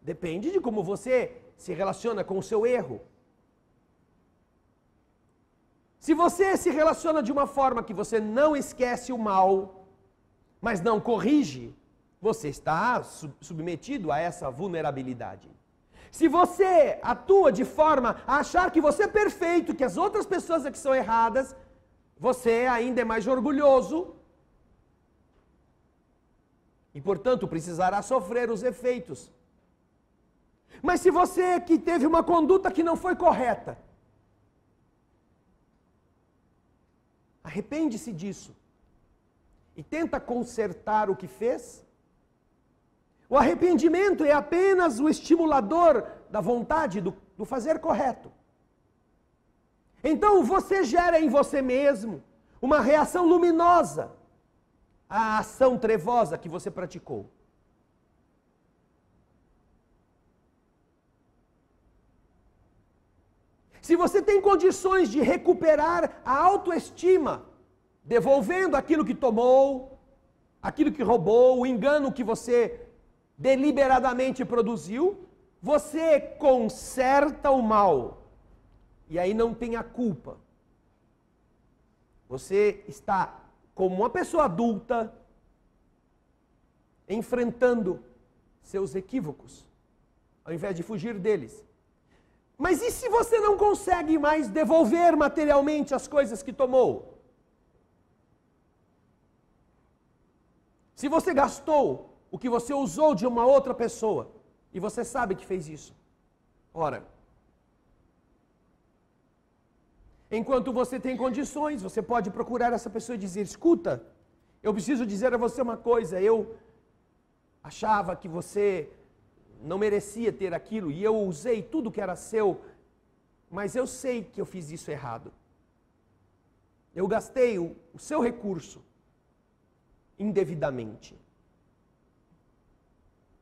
depende de como você se relaciona com o seu erro. Se você se relaciona de uma forma que você não esquece o mal, mas não corrige, você está submetido a essa vulnerabilidade. Se você atua de forma a achar que você é perfeito, que as outras pessoas é que são erradas, você ainda é mais orgulhoso e, portanto, precisará sofrer os efeitos. Mas se você que teve uma conduta que não foi correta, arrepende-se disso e tenta consertar o que fez, o arrependimento é apenas o estimulador da vontade do fazer correto. Então você gera em você mesmo uma reação luminosa à ação trevosa que você praticou. Se você tem condições de recuperar a autoestima, devolvendo aquilo que tomou, aquilo que roubou, o engano que você deliberadamente produziu, você conserta o mal. E aí não tem a culpa. Você está como uma pessoa adulta, enfrentando seus equívocos, ao invés de fugir deles. Mas e se você não consegue mais devolver materialmente as coisas que tomou? Se você gastou o que você usou de uma outra pessoa, e você sabe que fez isso, ora, enquanto você tem condições, você pode procurar essa pessoa e dizer: escuta, eu preciso dizer a você uma coisa, eu achava que você não merecia ter aquilo, e eu usei tudo que era seu, mas eu sei que eu fiz isso errado. Eu gastei o seu recurso indevidamente.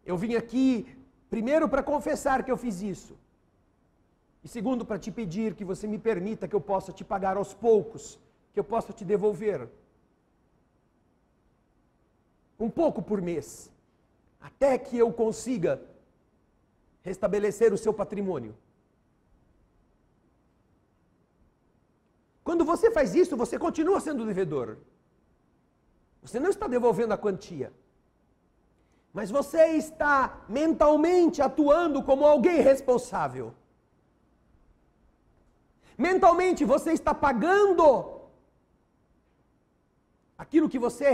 Eu vim aqui, primeiro, para confessar que eu fiz isso. E segundo, para te pedir que você me permita que eu possa te pagar aos poucos, que eu possa te devolver um pouco por mês, até que eu consiga restabelecer o seu patrimônio. Quando você faz isso, você continua sendo devedor. Você não está devolvendo a quantia. Mas você está mentalmente atuando como alguém responsável. Mentalmente você está pagando aquilo que você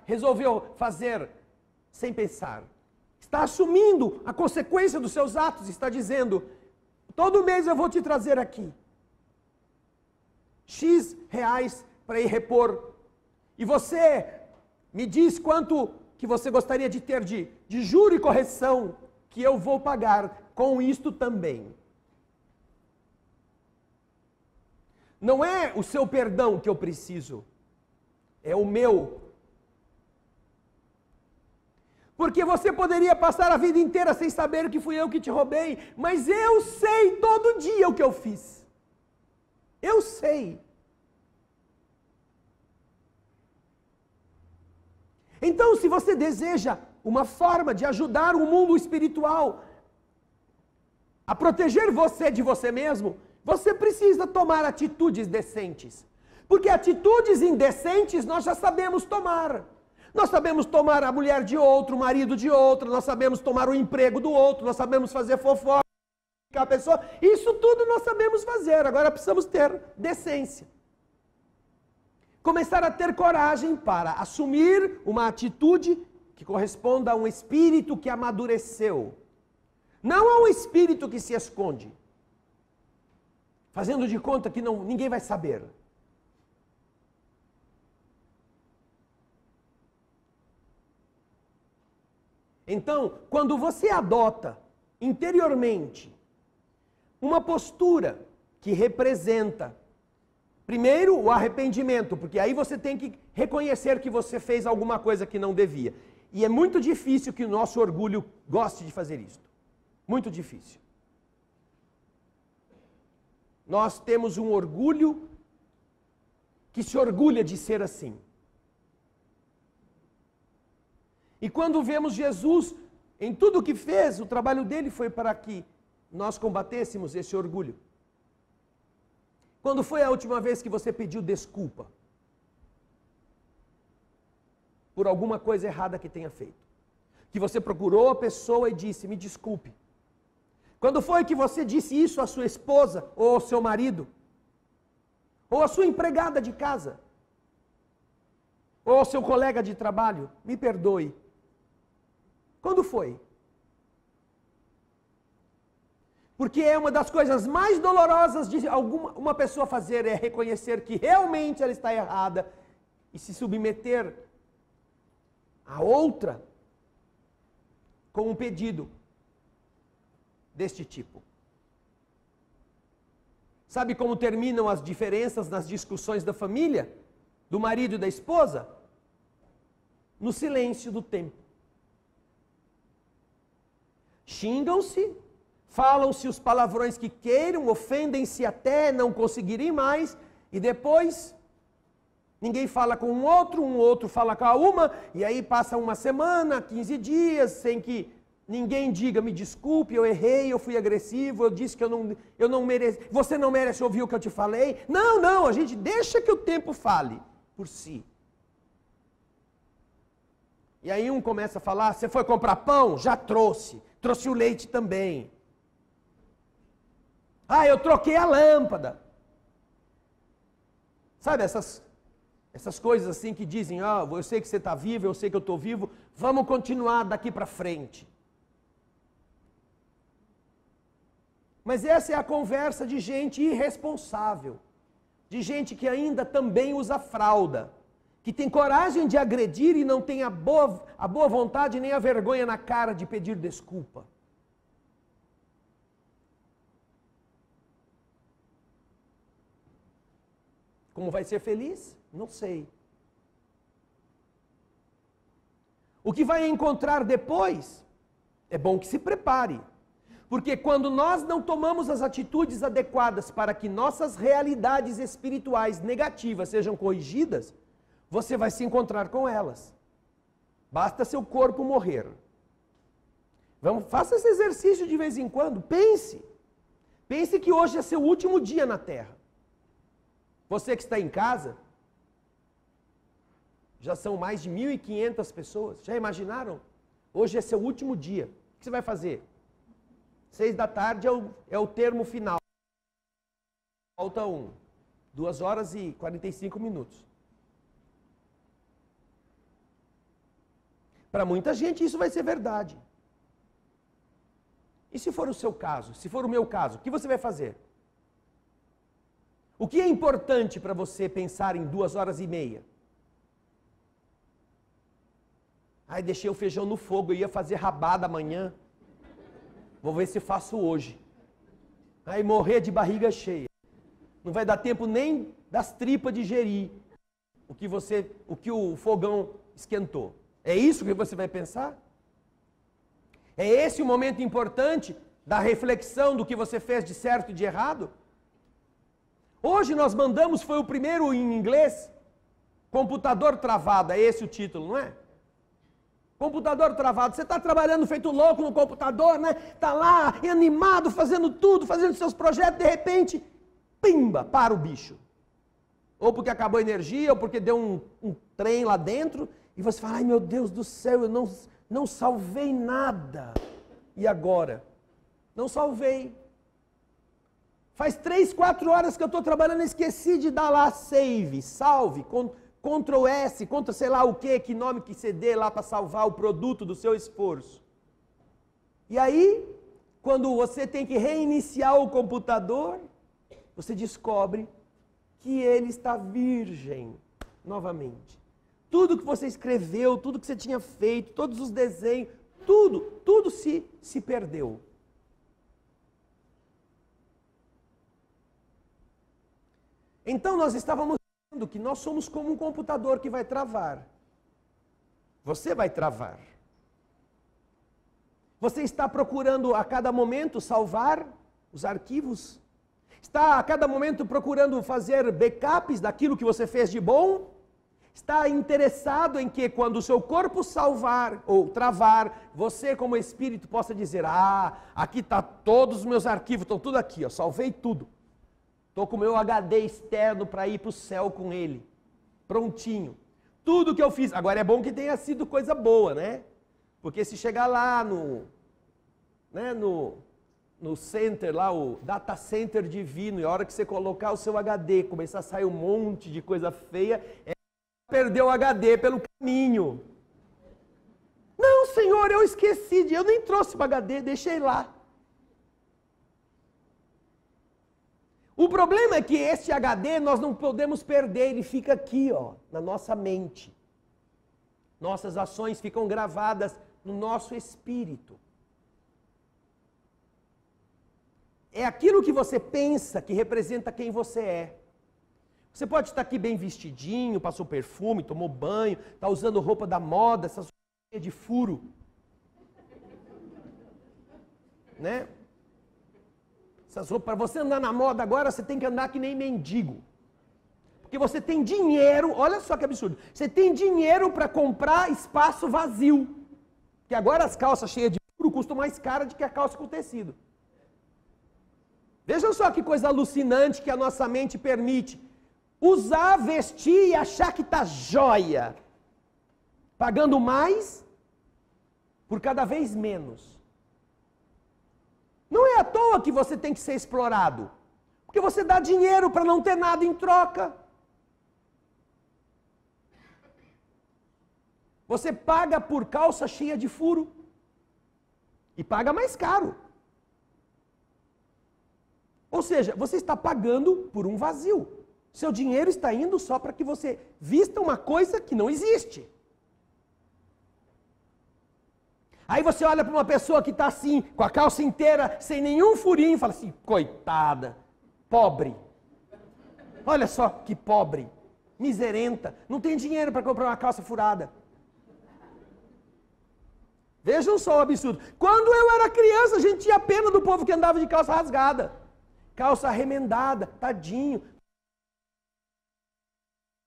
resolveu fazer sem pensar. Está assumindo a consequência dos seus atos, está dizendo: todo mês eu vou te trazer aqui X reais para ir repor. E você me diz quanto que você gostaria de ter de juro e correção, que eu vou pagar com isto também. Não é o seu perdão que eu preciso, é o meu. Porque você poderia passar a vida inteira sem saber que fui eu que te roubei, mas eu sei todo dia o que eu fiz. Eu sei. Então, se você deseja uma forma de ajudar o mundo espiritual a proteger você de você mesmo, você precisa tomar atitudes decentes. Porque atitudes indecentes nós já sabemos tomar. Nós sabemos tomar a mulher de outro, o marido de outro, nós sabemos tomar o emprego do outro, nós sabemos fazer fofoca com a pessoa. Isso tudo nós sabemos fazer, agora precisamos ter decência. Começar a ter coragem para assumir uma atitude que corresponda a um espírito que amadureceu. Não a um espírito que se esconde, fazendo de conta que ninguém vai saber. Então, quando você adota interiormente uma postura que representa, primeiro, o arrependimento, porque aí você tem que reconhecer que você fez alguma coisa que não devia. E é muito difícil que o nosso orgulho goste de fazer isso. Muito difícil. Nós temos um orgulho que se orgulha de ser assim. E quando vemos Jesus, em tudo o que fez, o trabalho dele foi para que nós combatêssemos esse orgulho. Quando foi a última vez que você pediu desculpa por alguma coisa errada que tenha feito? Que você procurou a pessoa e disse: me desculpe. Quando foi que você disse isso à sua esposa, ou ao seu marido, ou à sua empregada de casa, ou ao seu colega de trabalho? Me perdoe. Quando foi? Porque é uma das coisas mais dolorosas de uma pessoa fazer, é reconhecer que realmente ela está errada e se submeter a outra com um pedido deste tipo. Sabe como terminam as diferenças nas discussões da família, do marido e da esposa? No silêncio do tempo. Xingam-se, falam-se os palavrões que queiram, ofendem-se até não conseguirem mais, e depois Ninguém fala com um outro fala com a uma, e aí passa uma semana, 15 dias, sem que ninguém diga, me desculpe, eu errei, eu fui agressivo, eu disse que eu não mereço, você não merece ouvir o que eu te falei. Não, a gente deixa que o tempo fale por si. E aí um começa a falar, você foi comprar pão? Já trouxe o leite também. Ah, eu troquei a lâmpada. Sabe essas coisas assim que dizem, eu sei que você está vivo, eu sei que eu estou vivo, vamos continuar daqui para frente. Mas essa é a conversa de gente irresponsável, de gente que ainda também usa fralda, que tem coragem de agredir e não tem a boa vontade nem a vergonha na cara de pedir desculpa. Como vai ser feliz? Não sei. O que vai encontrar depois? É bom que se prepare. Porque quando nós não tomamos as atitudes adequadas para que nossas realidades espirituais negativas sejam corrigidas, você vai se encontrar com elas. Basta seu corpo morrer. Faça esse exercício de vez em quando. Pense. Pense que hoje é seu último dia na Terra. Você que está em casa, já são mais de 1.500 pessoas. Já imaginaram? Hoje é seu último dia. O que você vai fazer? 6 da tarde é o termo final. Falta 2 horas e 45 minutos. Para muita gente isso vai ser verdade. E se for o seu caso? Se for o meu caso, o que você vai fazer? O que é importante para você pensar em 2 horas e meia? Ai, deixei o feijão no fogo, eu ia fazer rabada amanhã. Vou ver se faço hoje. Aí morrer de barriga cheia. Não vai dar tempo nem das tripas digerir o que o fogão esquentou. É isso que você vai pensar? É esse o momento importante da reflexão do que você fez de certo e de errado? Hoje nós mandamos, foi o primeiro em inglês, computador travado, é esse o título, não é? Computador travado, você está trabalhando feito louco no computador, né? Está lá, animado, fazendo tudo, fazendo seus projetos, de repente, pimba, para o bicho. Ou porque acabou a energia, ou porque deu um trem lá dentro, e você fala, ai meu Deus do céu, eu não salvei nada. E agora? Não salvei. Faz 3, 4 horas que eu estou trabalhando, esqueci de dar lá save, salve, Ctrl S, Ctrl sei lá o que nome que você dê lá para salvar o produto do seu esforço. E aí, quando você tem que reiniciar o computador, você descobre que ele está virgem novamente. Tudo que você escreveu, tudo que você tinha feito, todos os desenhos, tudo se perdeu. Então nós estávamos dizendo que nós somos como um computador que vai travar. Você vai travar. Você está procurando a cada momento salvar os arquivos? Está a cada momento procurando fazer backups daquilo que você fez de bom? Está interessado em que quando o seu corpo salvar ou travar, você como espírito possa dizer, aqui está todos os meus arquivos, estão tudo aqui, salvei tudo. Estou com o meu HD externo para ir para o céu com ele. Prontinho. Tudo que eu fiz. Agora é bom que tenha sido coisa boa, né? Porque se chegar lá no center, lá o data center divino, e a hora que você colocar o seu HD, começar a sair um monte de coisa feia, perdeu o HD pelo caminho. Não, Senhor, eu esqueci, eu nem trouxe o HD, deixei lá. O problema é que este HD nós não podemos perder, ele fica aqui, na nossa mente. Nossas ações ficam gravadas no nosso espírito. É aquilo que você pensa que representa quem você é. Você pode estar aqui bem vestidinho, passou perfume, tomou banho, está usando roupa da moda, essas roupas de furo. Né? Essas roupas, para você andar na moda agora, você tem que andar que nem mendigo. Porque você tem dinheiro, olha só que absurdo, você tem dinheiro para comprar espaço vazio. Que agora as calças cheias de furo custam mais caro do que a calça com tecido. Vejam só que coisa alucinante que a nossa mente permite. Usar, vestir e achar que está jóia. Pagando mais por cada vez menos. Não é à toa que você tem que ser explorado. Porque você dá dinheiro para não ter nada em troca. Você paga por calça cheia de furo. E paga mais caro. Ou seja, você está pagando por um vazio. Seu dinheiro está indo só para que você vista uma coisa que não existe. Aí você olha para uma pessoa que está assim, com a calça inteira, sem nenhum furinho, e fala assim, coitada, pobre. Olha só que pobre, miserenta, não tem dinheiro para comprar uma calça furada. Vejam só o absurdo. Quando eu era criança, a gente tinha pena do povo que andava de calça rasgada. Calça remendada, tadinho.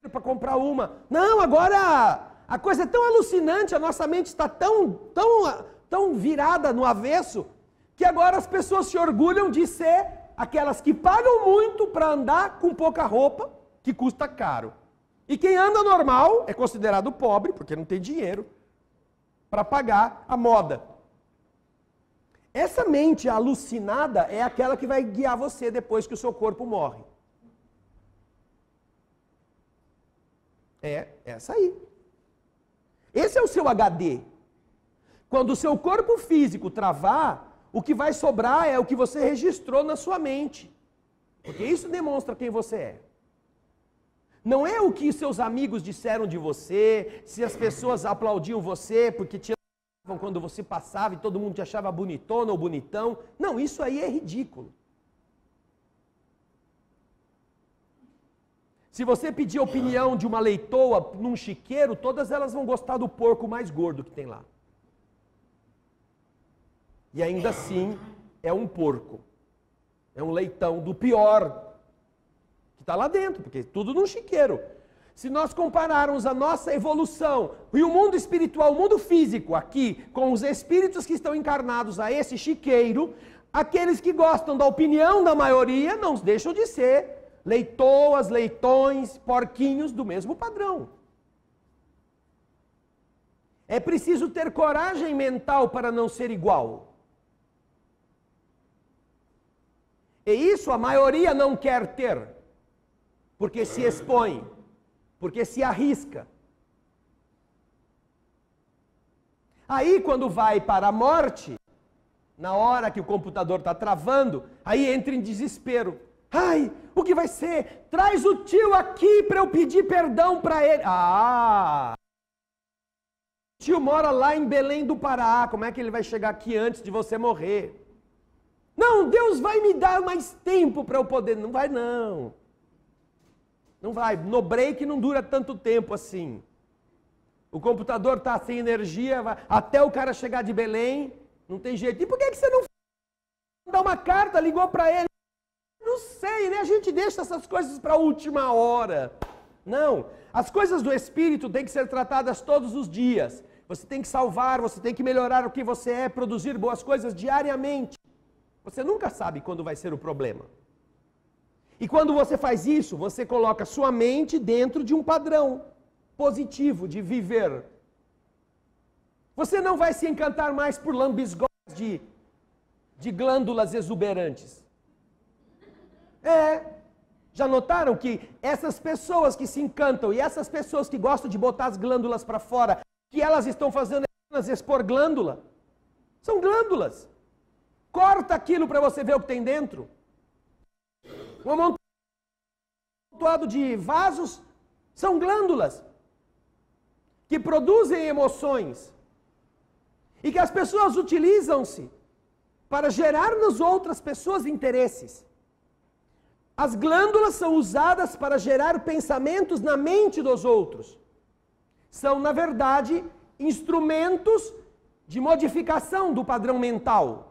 Para comprar uma. Não, agora a coisa é tão alucinante, a nossa mente está tão virada no avesso, que agora as pessoas se orgulham de ser aquelas que pagam muito para andar com pouca roupa, que custa caro. E quem anda normal é considerado pobre, porque não tem dinheiro para pagar a moda. Essa mente alucinada é aquela que vai guiar você depois que o seu corpo morre. É essa aí. Esse é o seu HD. Quando o seu corpo físico travar, o que vai sobrar é o que você registrou na sua mente. Porque isso demonstra quem você é. Não é o que seus amigos disseram de você, se as pessoas aplaudiam você porque te amavam quando você passava e todo mundo te achava bonitona ou bonitão. Não, isso aí é ridículo. Se você pedir a opinião de uma leitoa num chiqueiro, todas elas vão gostar do porco mais gordo que tem lá. E ainda assim, é um porco. É um leitão do pior que está lá dentro, porque tudo num chiqueiro. Se nós compararmos a nossa evolução e o mundo espiritual, o mundo físico aqui, com os espíritos que estão encarnados a esse chiqueiro, aqueles que gostam da opinião da maioria não deixam de ser leitoas, leitões, porquinhos do mesmo padrão. É preciso ter coragem mental para não ser igual. E isso a maioria não quer ter, porque se expõe, porque se arrisca. Aí quando vai para a morte, na hora que o computador está travando, aí entra em desespero. Ai, o que vai ser? Traz o tio aqui para eu pedir perdão para ele. Ah! O tio mora lá em Belém do Pará, como é que ele vai chegar aqui antes de você morrer? Não, Deus vai me dar mais tempo para eu poder. Não vai não. Não vai. No break não dura tanto tempo assim. O computador está sem energia, até o cara chegar de Belém, não tem jeito. E por que você não dá uma carta, ligou para ele? Não sei, né? A gente deixa essas coisas para a última hora. Não. As coisas do Espírito têm que ser tratadas todos os dias. Você tem que salvar, você tem que melhorar o que você é, produzir boas coisas diariamente. Você nunca sabe quando vai ser o problema. E quando você faz isso, você coloca sua mente dentro de um padrão positivo de viver. Você não vai se encantar mais por lambisgotes de glândulas exuberantes. Já notaram que essas pessoas que se encantam e essas pessoas que gostam de botar as glândulas para fora, que elas estão fazendo apenas expor glândula? São glândulas. Corta aquilo para você ver o que tem dentro. Um amontoado de vasos são glândulas que produzem emoções e que as pessoas utilizam-se para gerar nas outras pessoas interesses. As glândulas são usadas para gerar pensamentos na mente dos outros. São, na verdade, instrumentos de modificação do padrão mental.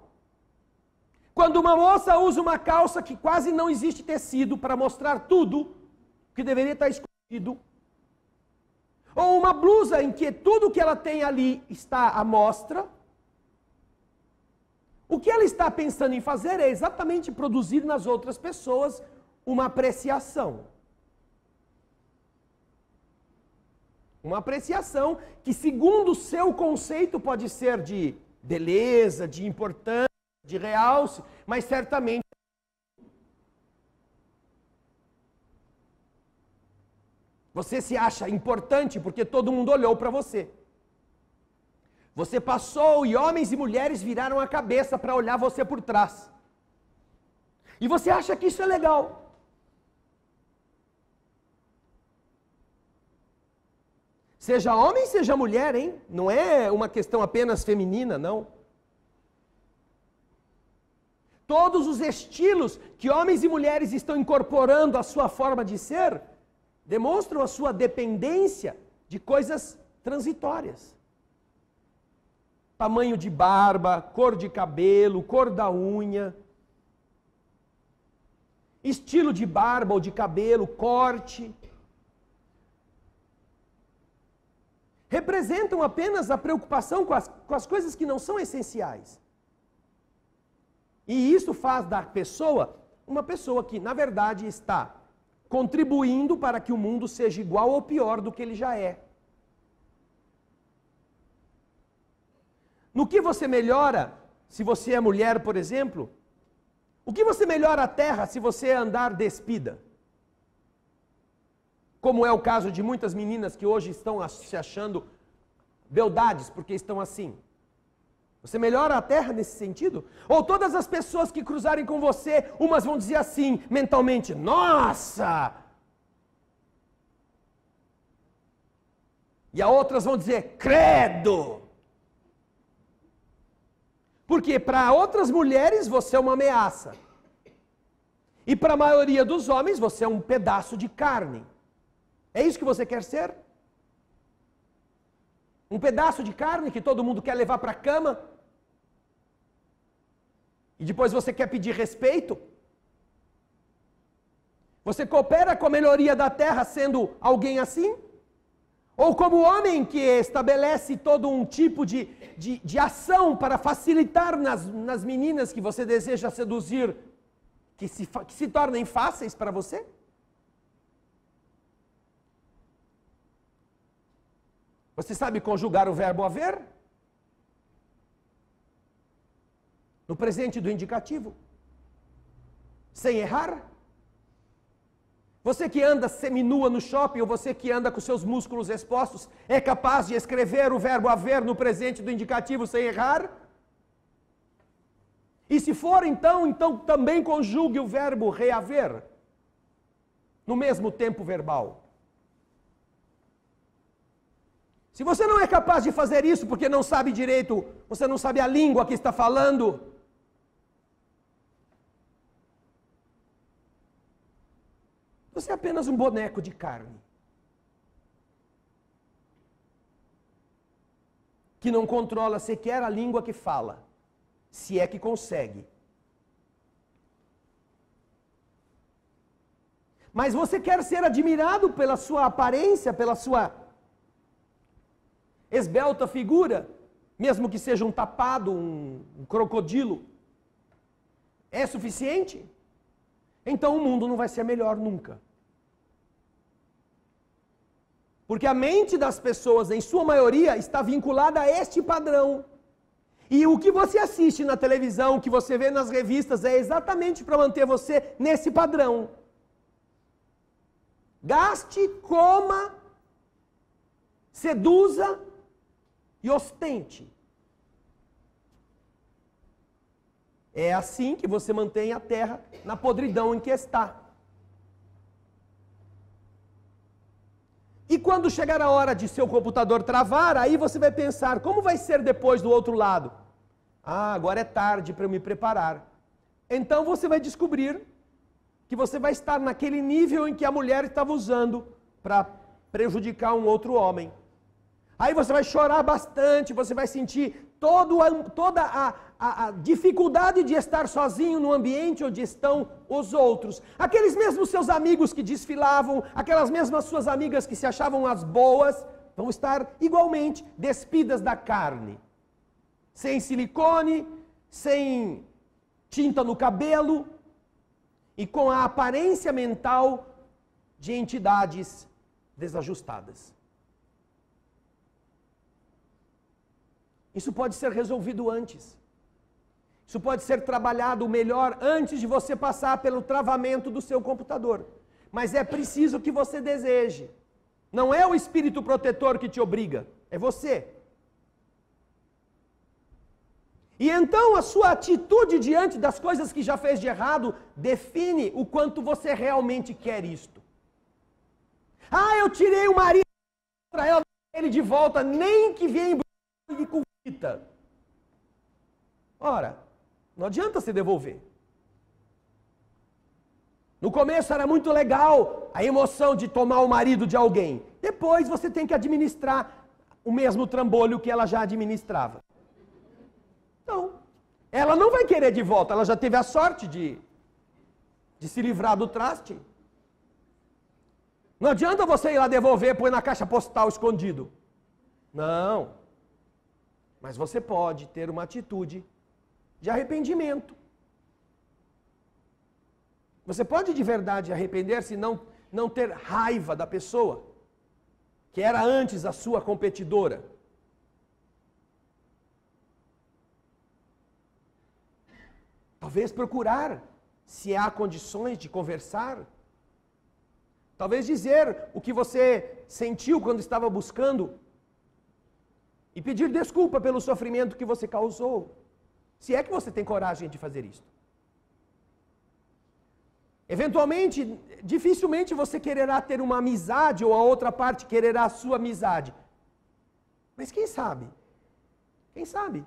Quando uma moça usa uma calça que quase não existe tecido para mostrar tudo, que deveria estar escondido, ou uma blusa em que tudo que ela tem ali está à mostra, o que ela está pensando em fazer é exatamente produzir nas outras pessoas uma apreciação. Uma apreciação que, segundo o seu conceito, pode ser de beleza, de importância, de realce, mas certamente você se acha importante porque todo mundo olhou para você. Você passou e homens e mulheres viraram a cabeça para olhar você por trás. E você acha que isso é legal. Seja homem, seja mulher, hein? Não é uma questão apenas feminina, não. Todos os estilos que homens e mulheres estão incorporando à sua forma de ser, demonstram a sua dependência de coisas transitórias. Tamanho de barba, cor de cabelo, cor da unha, estilo de barba ou de cabelo, corte. Representam apenas a preocupação com as coisas que não são essenciais. E isso faz da pessoa uma pessoa que, na verdade, está contribuindo para que o mundo seja igual ou pior do que ele já é. No que você melhora, se você é mulher, por exemplo, o que você melhora a terra se você andar despida? Como é o caso de muitas meninas que hoje estão se achando beldades porque estão assim. Você melhora a terra nesse sentido? Ou todas as pessoas que cruzarem com você, umas vão dizer assim, mentalmente, nossa! E as outras vão dizer, credo! Porque para outras mulheres você é uma ameaça. E para a maioria dos homens você é um pedaço de carne. É isso que você quer ser? Um pedaço de carne que todo mundo quer levar para a cama? E depois você quer pedir respeito? Você coopera com a melhoria da terra sendo alguém assim? Ou como homem que estabelece todo um tipo de ação para facilitar nas meninas que você deseja seduzir, que se tornem fáceis para você? Você sabe conjugar o verbo haver? No presente do indicativo? Sem errar? Você que anda seminua no shopping, ou você que anda com seus músculos expostos, é capaz de escrever o verbo haver no presente do indicativo sem errar? E se for, então também conjugue o verbo reaver, no mesmo tempo verbal. Se você não é capaz de fazer isso porque não sabe direito, você não sabe a língua que está falando, você é apenas um boneco de carne. Que não controla sequer a língua que fala, se é que consegue. Mas você quer ser admirado pela sua aparência, pela sua esbelta figura, mesmo que seja um tapado, um crocodilo. É suficiente? Então o mundo não vai ser melhor nunca. Porque a mente das pessoas, em sua maioria, está vinculada a este padrão. E o que você assiste na televisão, o que você vê nas revistas, é exatamente para manter você nesse padrão. Gaste, coma, seduza e ostente. É assim que você mantém a terra na podridão em que está. E quando chegar a hora de seu computador travar, aí você vai pensar, como vai ser depois do outro lado? Ah, agora é tarde para eu me preparar. Então você vai descobrir que você vai estar naquele nível em que a mulher estava usando para prejudicar um outro homem. Aí você vai chorar bastante, você vai sentir toda a dificuldade de estar sozinho no ambiente onde estão os outros. Aqueles mesmos seus amigos que desfilavam, aquelas mesmas suas amigas que se achavam as boas, vão estar igualmente despidas da carne. Sem silicone, sem tinta no cabelo e com a aparência mental de entidades desajustadas. Isso pode ser resolvido antes. Isso pode ser trabalhado melhor antes de você passar pelo travamento do seu computador. Mas é preciso que você deseje. Não é o espírito protetor que te obriga, é você. E então a sua atitude diante das coisas que já fez de errado define o quanto você realmente quer isto. Ah, eu tirei o marido para ela, ele de volta, nem que venha e com fita. Ora, não adianta se devolver. No começo era muito legal a emoção de tomar o marido de alguém. Depois você tem que administrar o mesmo trambolho que ela já administrava. Então, ela não vai querer de volta, ela já teve a sorte de se livrar do traste. Não adianta você ir lá devolver, pôr na caixa postal escondido. Não. Mas você pode ter uma atitude de arrependimento. Você pode de verdade arrepender-se e não ter raiva da pessoa, que era antes a sua competidora. Talvez procurar, se há condições de conversar. Talvez dizer o que você sentiu quando estava buscando e pedir desculpa pelo sofrimento que você causou. Se é que você tem coragem de fazer isso. Eventualmente, dificilmente você quererá ter uma amizade ou a outra parte quererá a sua amizade. Mas quem sabe? Quem sabe?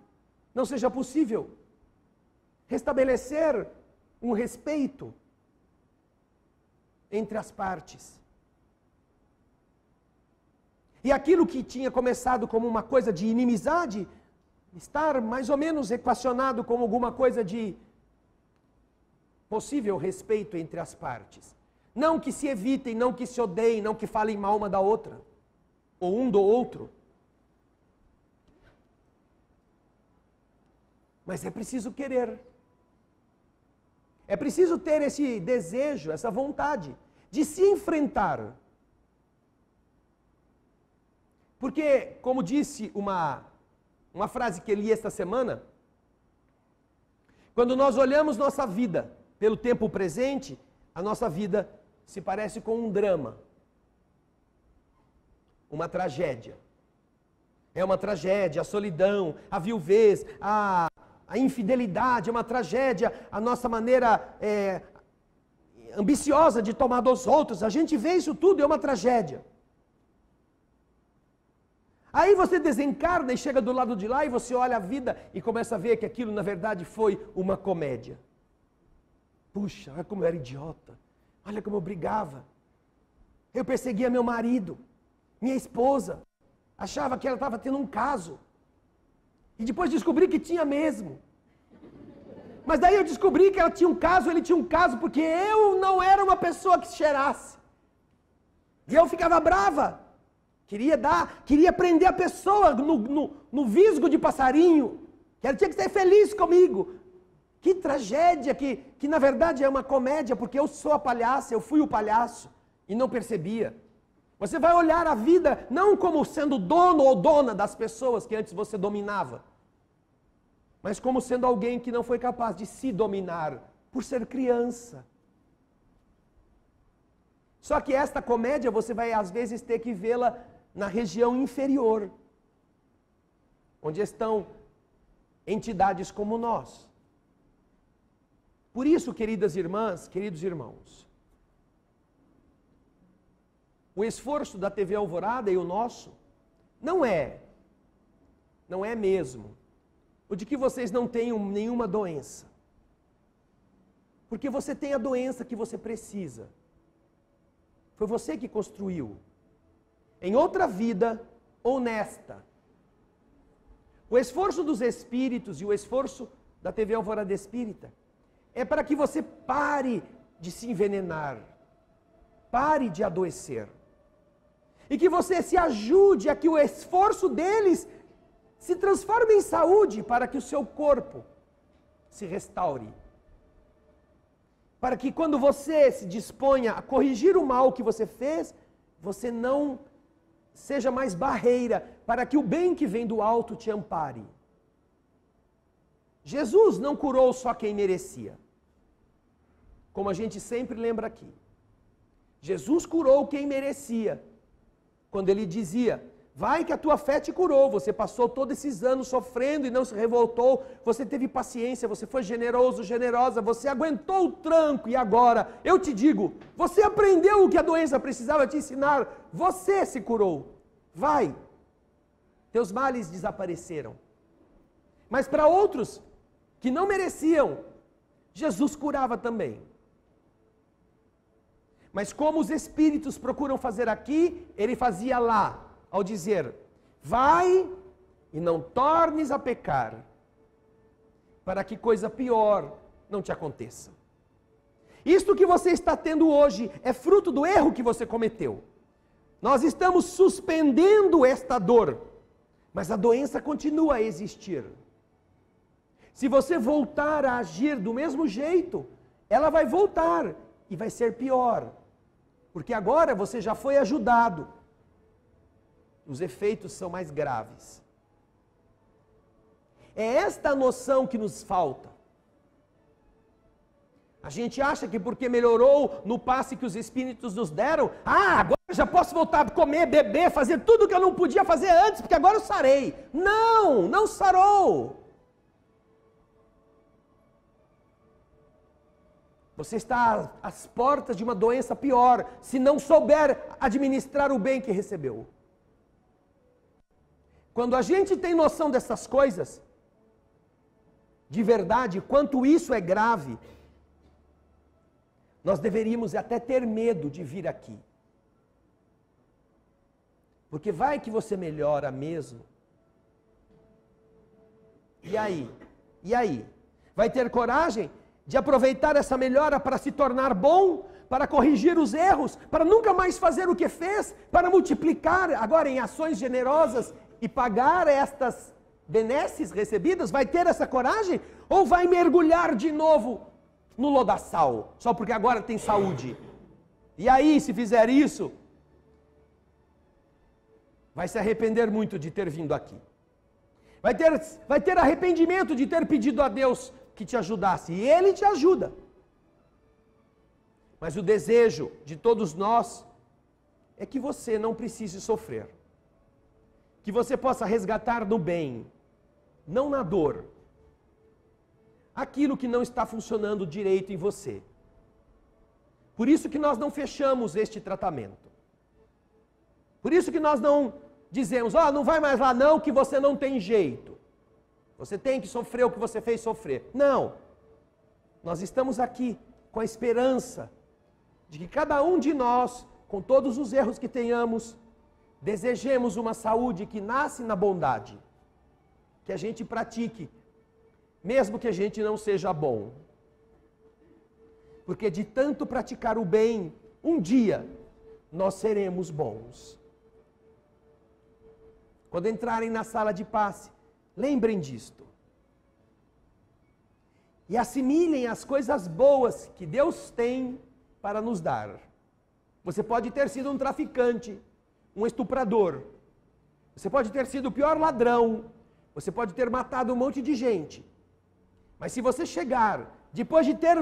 Não seja possível restabelecer um respeito entre as partes. E aquilo que tinha começado como uma coisa de inimizade, estar mais ou menos equacionado como alguma coisa de possível respeito entre as partes. Não que se evitem, não que se odeiem, não que falem mal uma da outra, ou um do outro. Mas é preciso querer. É preciso ter esse desejo, essa vontade de se enfrentar. Porque, como disse uma frase que eu li esta semana, quando nós olhamos nossa vida pelo tempo presente, a nossa vida se parece com um drama, uma tragédia. É uma tragédia, a solidão, a viuvez, a infidelidade, é uma tragédia, a nossa maneira ambiciosa de tomar dos outros, a gente vê isso tudo, é uma tragédia. Aí você desencarna e chega do lado de lá e você olha a vida e começa a ver que aquilo na verdade foi uma comédia. Puxa, olha como eu era idiota, olha como eu brigava. Eu perseguia meu marido, minha esposa, achava que ela estava tendo um caso. E depois descobri que tinha mesmo. Mas daí eu descobri que ela tinha um caso, ele tinha um caso, porque eu não era uma pessoa que se cheirasse. E eu ficava brava. Queria prender a pessoa no visgo de passarinho. Que ela tinha que ser feliz comigo. Que tragédia, que na verdade é uma comédia, porque eu sou a palhaça, eu fui o palhaço e não percebia. Você vai olhar a vida não como sendo dono ou dona das pessoas que antes você dominava, mas como sendo alguém que não foi capaz de se dominar por ser criança. Só que esta comédia você vai às vezes ter que vê-la na região inferior, onde estão entidades como nós. Por isso, queridas irmãs, queridos irmãos, o esforço da TV Alvorada e o nosso não é mesmo o de que vocês não tenham nenhuma doença. Porque você tem a doença que você precisa. Foi você que construiu. Em outra vida, honesta. O esforço dos espíritos e o esforço da TV Alvorada Espírita é para que você pare de se envenenar, pare de adoecer. E que você se ajude a que o esforço deles se transforme em saúde para que o seu corpo se restaure. Para que quando você se disponha a corrigir o mal que você fez, você não seja mais barreira para que o bem que vem do alto te ampare. Jesus não curou só quem merecia. Como a gente sempre lembra aqui. Jesus curou quem merecia. Quando ele dizia, vai que a tua fé te curou, você passou todos esses anos sofrendo e não se revoltou, você teve paciência, você foi generoso, generosa, você aguentou o tranco e agora, eu te digo, você aprendeu o que a doença precisava te ensinar, você se curou, vai, teus males desapareceram. Mas para outros que não mereciam, Jesus curava também. Mas como os espíritos procuram fazer aqui, ele fazia lá, ao dizer, vai e não tornes a pecar, para que coisa pior não te aconteça. Isto que você está tendo hoje é fruto do erro que você cometeu. Nós estamos suspendendo esta dor, mas a doença continua a existir. Se você voltar a agir do mesmo jeito, ela vai voltar e vai ser pior. Porque agora você já foi ajudado. Os efeitos são mais graves. É esta a noção que nos falta. A gente acha que porque melhorou no passe que os espíritos nos deram, agora eu já posso voltar a comer, beber, fazer tudo que eu não podia fazer antes, porque agora eu sarei. Não, não sarou. Você está às portas de uma doença pior, se não souber administrar o bem que recebeu. Quando a gente tem noção dessas coisas, de verdade, quanto isso é grave, nós deveríamos até ter medo de vir aqui. Porque vai que você melhora mesmo. E aí? E aí? Vai ter coragem de aproveitar essa melhora para se tornar bom, para corrigir os erros, para nunca mais fazer o que fez, para multiplicar agora em ações generosas e pagar estas benesses recebidas? Vai ter essa coragem? Ou vai mergulhar de novo no lodaçal, só porque agora tem saúde? E aí, se fizer isso, vai se arrepender muito de ter vindo aqui. Vai ter arrependimento de ter pedido a Deus que te ajudasse, e Ele te ajuda. Mas o desejo de todos nós é que você não precise sofrer. Que você possa resgatar no bem, não na dor, aquilo que não está funcionando direito em você. Por isso que nós não fechamos este tratamento. Por isso que nós não dizemos, não vai mais lá não, que você não tem jeito. Você tem que sofrer o que você fez sofrer. Não. Nós estamos aqui com a esperança de que cada um de nós, com todos os erros que tenhamos, desejemos uma saúde que nasce na bondade. Que a gente pratique, mesmo que a gente não seja bom. Porque de tanto praticar o bem, um dia nós seremos bons. Quando entrarem na sala de passe, lembrem disto. E assimilem as coisas boas que Deus tem para nos dar. Você pode ter sido um traficante, um estuprador. Você pode ter sido o pior ladrão. Você pode ter matado um monte de gente. Mas se você chegar, depois de ter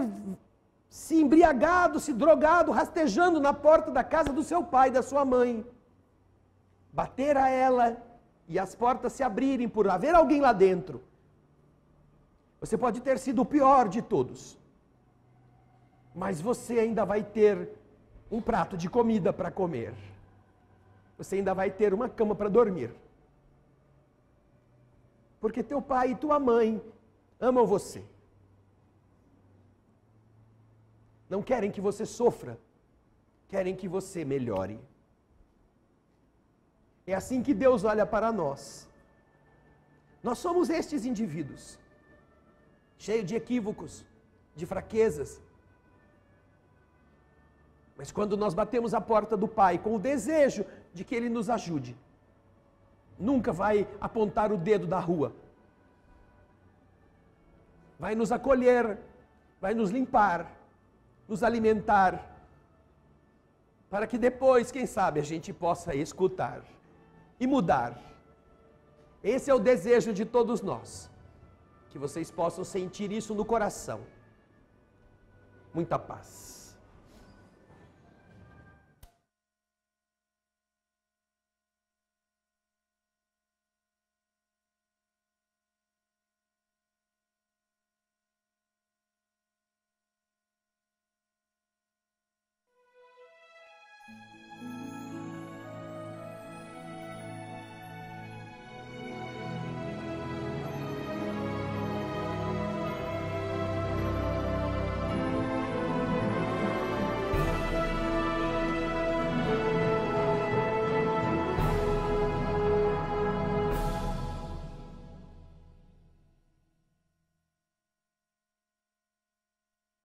se embriagado, se drogado, rastejando na porta da casa do seu pai, da sua mãe, bater a ela e as portas se abrirem por haver alguém lá dentro, você pode ter sido o pior de todos, mas você ainda vai ter um prato de comida para comer, você ainda vai ter uma cama para dormir, porque teu pai e tua mãe amam você, não querem que você sofra, querem que você melhore. É assim que Deus olha para nós. Nós somos estes indivíduos, cheios de equívocos, de fraquezas. Mas quando nós batemos a porta do Pai com o desejo de que Ele nos ajude, nunca vai apontar o dedo da rua. Vai nos acolher, vai nos limpar, nos alimentar, para que depois, quem sabe, a gente possa escutar e mudar. Esse é o desejo de todos nós, que vocês possam sentir isso no coração. Muita paz.